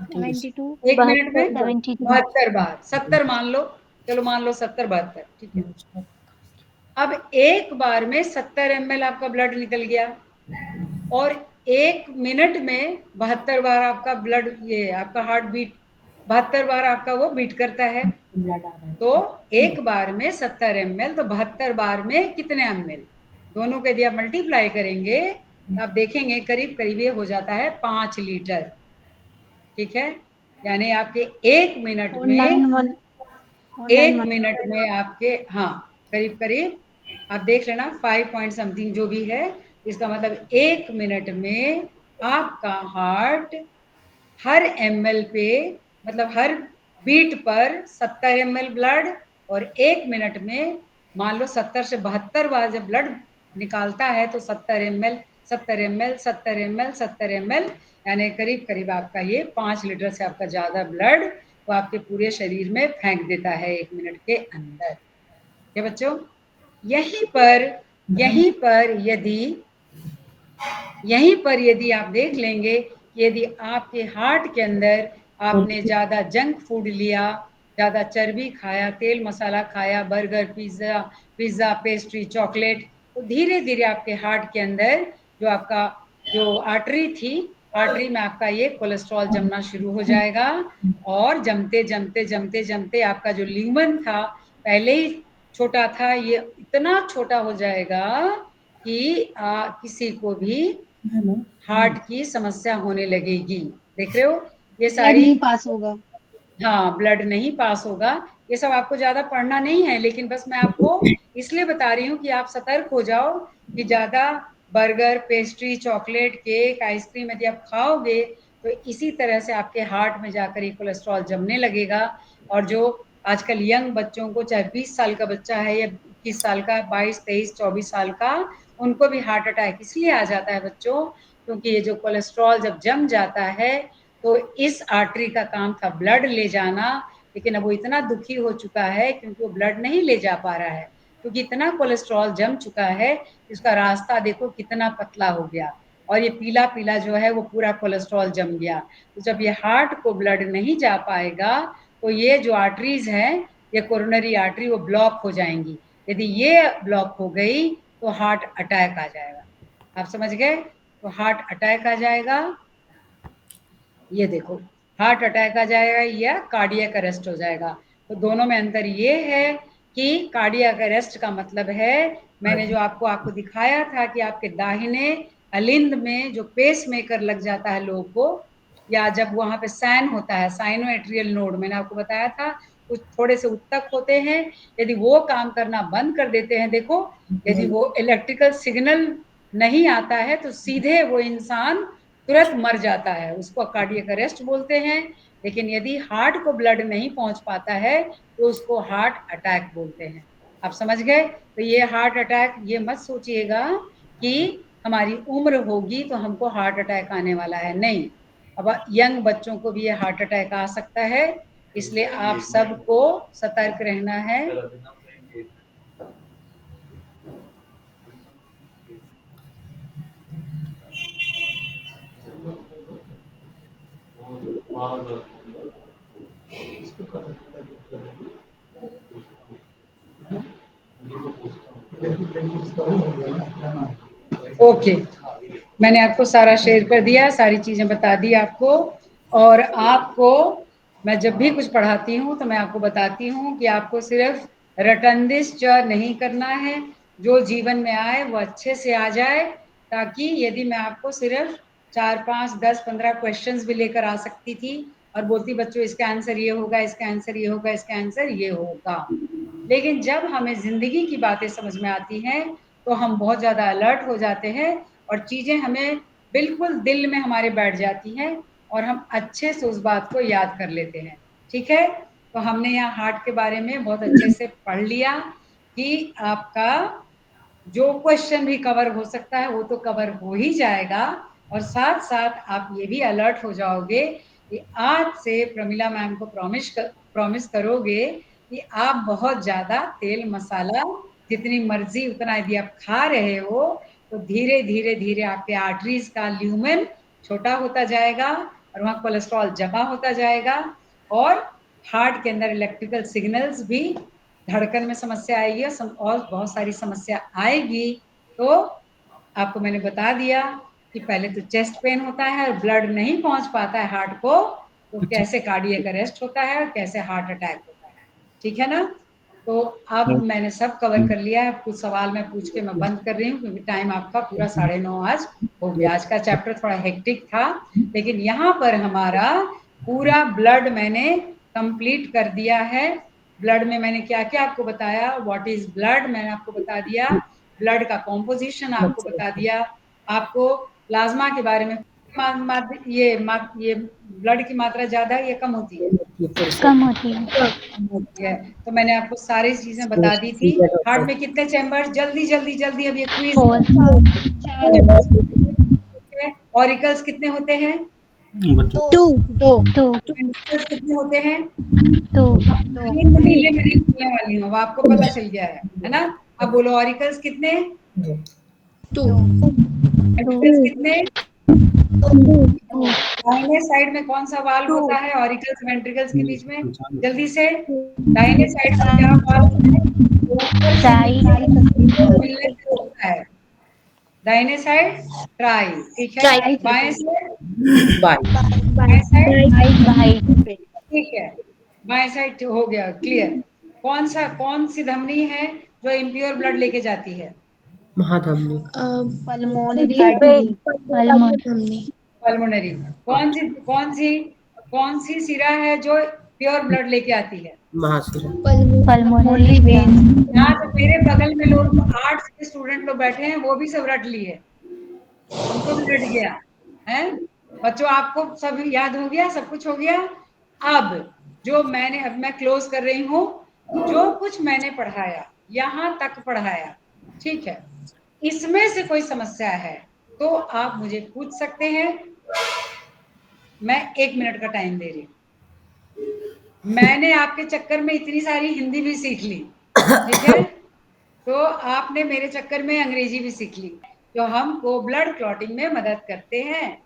1 मिनट में? 72 बार, 70 मान लो, चलो मान लो 70 72, ठीक है? अब एक बार में 70 ml आपका ब्लड निकल गया और 1 मिनट में 72 बार आपका ब्लड, ये आपका हार्ट बीट 72 बार आपका वो बीट करता है, तो एक बार में 70 ml, तो 72 बार में कितने ml? दोनों को यदि आप मल्टीप्लाई करेंगे तो आप देखेंगे करीब करीब ये हो जाता है 5 लीटर, ठीक है? यानी आपके 1 मिनट में, 1 मिनट में आपके, हाँ, करीब करीब आप देख लेना 5 पॉइंट समथिंग जो भी है। इसका मतलब 1 मिनट में आपका हार्ट हर ml पे, मतलब हर बीट पर 70 ml ब्लड, और 1 मिनट में मान लो 70 से 72 बार जब ब्लड निकालता है तो 70 ml 70 ml 70 ml 70 ml, यानी करीब करीब आपका ये 5 लीटर से आपका ज्यादा ब्लड वो आपके पूरे शरीर में फेंक देता है 1 मिनट के अंदर। क्या बच्चों, यहीं पर यदि आप देख लेंगे, यदि आपके हार्ट के अंदर आपने ज्यादा जंक फूड लिया, ज्यादा चर्बी खाया, तेल मसाला खाया, बर्गर पिज्जा पेस्ट्री चॉकलेट, तो धीरे धीरे आपके हार्ट के अंदर जो आपका जो आर्टरी थी, आर्टरी में आपका ये कोलेस्ट्रॉल जमना शुरू हो जाएगा, और जमते जमते जमते जमते आपका जो ल्यूमन था पहले ही छोटा था, ये इतना छोटा हो जाएगा कि किसी को भी हार्ट की समस्या होने लगेगी। देख रहे हो ये सारी नहीं पास होगा। हाँ, ब्लड नहीं पास होगा। ये सब आपको ज्यादा पढ़ना नहीं है, लेकिन बस मैं आपको इसलिए बता रही हूँ कि आप सतर्क हो जाओ कि ज्यादा burger pastry chocolate cake ice cream यदि आप खाओगे तो इसी तरह से आपके हार्ट में जाकर ये कोलेस्ट्रॉल जमने लगेगा। और जो आजकल यंग बच्चों को, चाहे 20 साल का बच्चा है या 21 साल का, 22 23 24 साल का, उनको भी हार्ट अटैक इसलिए आ जाता है बच्चों, क्योंकि ये जो कोलेस्ट्रॉल जब जम जाता है तो इस आर्टरी का काम था ब्लड ले जाना, लेकिन अब वो इतना दुखी हो चुका है क्योंकि वो ब्लड नहीं ले जा पा रहा है, क्योंकि इतना कोलेस्ट्रॉल जम चुका है, इसका रास्ता देखो कितना पतला हो गया, और ये पीला पीला जो है वो पूरा कोलेस्ट्रॉल जम गया। तो जब ये हार्ट को ब्लड नहीं जा पाएगा तो ये जो आर्टरीज हैं, ये कोरोनरी आर्टरी वो ब्लॉक हो जाएंगी। यदि ये ब्लॉक हो गई तो हार्ट अटैक आ जाएगा। आप समझ गए? तो हार्ट अटैक आ जाएगा, ये देखो हार्ट अटैक आ जाएगा या कार्डियक अरेस्ट हो जाएगा। तो दोनों में अंतर ये है कि कार्डियक अरेस्ट का मतलब है, मैंने जो आपको दिखाया था कि आपके दाहिने अलिंद में जो पेस मेकर लग जाता है लोगों को, या जब वहां पे सैन होता है, साइनोएट्रियल नोड, मैंने आपको बताया था कुछ थोड़े से उत्तक होते हैं, यदि वो काम करना बंद कर देते हैं, देखो यदि वो इलेक्ट्रिकल सिग्नल नहीं आता है तो सीधे वो इंसान तुरंत मर जाता है, उसको कार्डियक अरेस्ट बोलते हैं। लेकिन यदि हार्ट को ब्लड नहीं पहुंच पाता है तो उसको हार्ट अटैक बोलते हैं। आप समझ गए? तो ये हार्ट अटैक, ये मत सोचिएगा कि हमारी उम्र होगी तो हमको हार्ट अटैक आने वाला है, नहीं। अब यंग बच्चों को भी ये हार्ट अटैक आ सकता है, इसलिए आप सबको सतर्क रहना है। ओके, मैंने आपको सारा शेयर कर दिया, सारी चीजें बता दी आपको। और आपको मैं जब भी कुछ पढ़ाती हूँ तो मैं आपको बताती हूँ कि आपको सिर्फ रटंदिश नहीं करना है, जो जीवन में आए वो अच्छे से आ जाए, ताकि यदि मैं आपको सिर्फ 4 5 10 15 क्वेश्चंस भी लेकर आ सकती थी और बोलती बच्चों इसका आंसर ये होगा, इसका आंसर ये होगा, इसका आंसर ये होगा, लेकिन जब हमें जिंदगी की बातें समझ में आती हैं तो हम बहुत ज्यादा अलर्ट हो जाते हैं और चीजें हमें बिल्कुल दिल में हमारे बैठ जाती हैं और हम अच्छे से उस बात को याद कर लेते हैं। ठीक है, तो हमने यहाँ हार्ट के बारे में बहुत अच्छे से पढ़ लिया कि आपका जो क्वेश्चन भी कवर हो सकता है वो तो कवर हो ही जाएगा, और साथ साथ आप ये भी अलर्ट हो जाओगे कि आज से प्रमिला मैम को प्रॉमिस करोगे कि आप बहुत ज्यादा तेल मसाला जितनी मर्जी उतना यदि आप खा रहे हो तो धीरे धीरे धीरे आपके आर्टरीज का ल्यूमेन छोटा होता जाएगा और वहाँ कोलेस्ट्रॉल जमा होता जाएगा, और हार्ट के अंदर इलेक्ट्रिकल सिग्नल्स भी, धड़कन में समस्या आएगी और बहुत सारी समस्या आएगी। तो आपको मैंने बता दिया कि पहले तो चेस्ट पेन होता है और ब्लड नहीं पहुंच पाता है हार्ट को, तो कैसे कार्डियक अरेस्ट होता है और कैसे हार्ट अटैक होता है। ठीक है ना? तो अब मैंने सब कवर कर लिया है। कुछ सवाल मैं पूछ के मैं बंद कर रही हूँ क्योंकि टाइम आपका पूरा 9:30 आज हो गया। आज का चैप्टर थोड़ा हेक्टिक था, लेकिन यहाँ पर हमारा पूरा ब्लड मैंने कंप्लीट कर दिया है। ब्लड में मैंने क्या क्या आपको बताया, व्हाट इज ब्लड मैंने आपको बता दिया, ब्लड का कॉम्पोजिशन आपको बता दिया, आपको प्लाज्मा के बारे में ये ब्लड की मात्रा ज्यादा है या कम होती है? कम होती है। कम होती है। तो मैंने आपको सारी चीजें बता दी थी। हार्ट में कितने चैम्बर? जल्दी जल्दी जल्दी, अब ये क्विज है। ऑरिकल्स कितने होते हैं? दो। तो वेंट्रिकल्स कितने होते हैं? तो नीले में नहीं बोलने वाली हूँ, अब आपको पता चल गया है ना? अब बोलो ऑरिकल्स कितने? वेंट्रिकल्स कितने? दाहिने साइड में कौन सा वाल्व होता है ऑरिकल्स वेंट्रिकल्स के बीच में? जल्दी से, दाहिने साइड में क्या वाल्व है? ऊपर से नीचे मिलने से होता है। दाहिने साइड ट्राई, ठीक है। बाएं साइड बाएं साइड, ठीक है। बाएं साइड हो गया, क्लियर। कौन सी धमनी है जो इम्प्योर ब्लड लेके जाती है? महाधमनी। Pulmonary pulmonary pulmonary. कौन सी सिरा है जो प्योर ब्लड लेके आती है? महाशिरा। पल्मोनरी वेन यहाँ तो मेरे बगल में लोग आर्ट्स के स्टूडेंट लोग बैठे हैं, वो भी सब रट लिए, उनको भी रट गया है। बच्चों आपको सब याद हो गया, सब कुछ हो गया। अब अब मैं क्लोज कर रही हूँ। जो कुछ मैंने पढ़ाया यहाँ तक पढ़ाया, ठीक है, इसमें से कोई समस्या है तो आप मुझे पूछ सकते हैं। मैं 1 मिनट का टाइम दे रही हूँ। मैंने आपके चक्कर में इतनी सारी हिंदी भी सीख ली, ठीक है, तो आपने मेरे चक्कर में अंग्रेजी भी सीख ली, जो हमको ब्लड क्लॉटिंग में मदद करते हैं।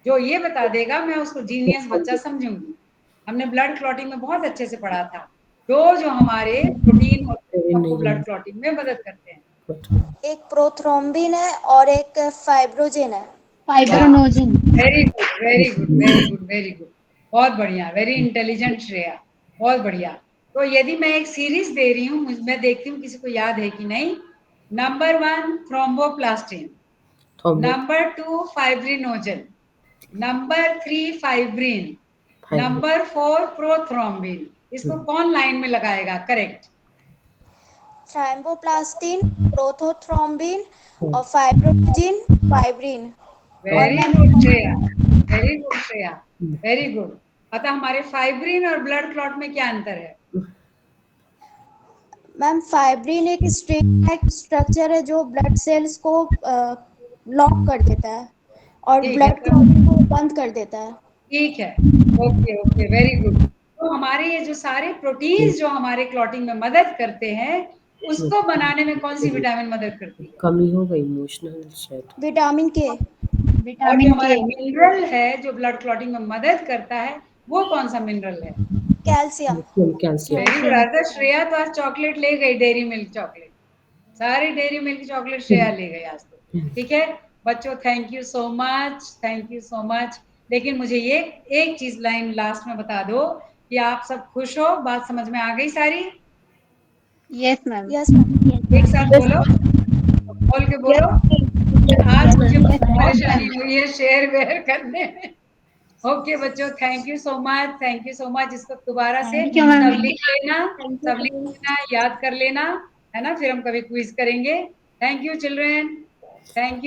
जो ये बता देगा मैं उसको जीनियस बच्चा समझूंगी। हमने ब्लड क्लॉटिंग में बहुत अच्छे से पढ़ा था। जो हमारे प्रोटीन होते हैं हमको ब्लड क्लॉटिंग में मदद करते हैं। एक प्रोथ्रोम्बिन है और एक फाइब्रोजिन है। Fibrinogen very good very good very good very good, बहुत बढ़िया, वेरी इंटेलिजेंट श्रेया, बहुत बढ़िया। तो यदि मैं एक सीरीज दे रही हूँ, मैं देखती हूँ किसी को याद है कि नहीं। Number 1 thromboplastin, number 2 fibrinogen, number 3 fibrin, number 4 prothrombin. इसको कौन लाइन में लगाएगा? करेक्ट। थ्रोम्बोप्लास्टिन, प्रोथोथ्रोम्बिन और fibrinogen, fibrin. Very good Shreya, very good Shreya, very good. अतः हमारे फाइब्रिन और ब्लड क्लॉट में क्या अंतर है? मैम फाइब्रिन एक स्ट्रक्चर है जो ब्लड सेल्स को लॉक कर देता है और ठीक है, ब्लड क्लॉटिंग को बंद कर देता है। ठीक है, ओके ओके, वेरी गुड। तो हमारे ये जो सारे प्रोटीन्स जो हमारे क्लॉटिंग में मदद करते हैं, उसको बनाने में कौन सी विटामिन मदद करती है? कमी हो गई इमोशनल शायद। विटामिन के। और जो हमारा मिनरल है जो ब्लड क्लॉटिंग में मदद करता है, वो कौन सा मिनरल है? कैल्शियम। कैल्शियम। Very good. अगर श्रेया तो आज चॉकलेट ले गई, डेयरी मिल्क चॉकलेट, सारी डेयरी मिल्क चॉकलेट श्रेया ले गई आज तो। ठीक है बच्चों, thank you so much, thank you so much. लेकिन मुझे ये एक चीज लाइन लास्ट में बता दो कि आप सब खुश हो, बात समझ में आ गई सारी? Yes ma'am yes ma'am. एक साथ बोलो, बोल के बोलो। आज मुझे बहुत परेशानी हुई है शेयर वेयर करने में। ओके बच्चों, thank you so much, thank you so much. इसको दोबारा से Thank you, ma'am. सब लिख लेना, सब लिख लेना, याद कर लेना, है ना? फिर हम कभी क्विज करेंगे। Thank you children, thank you.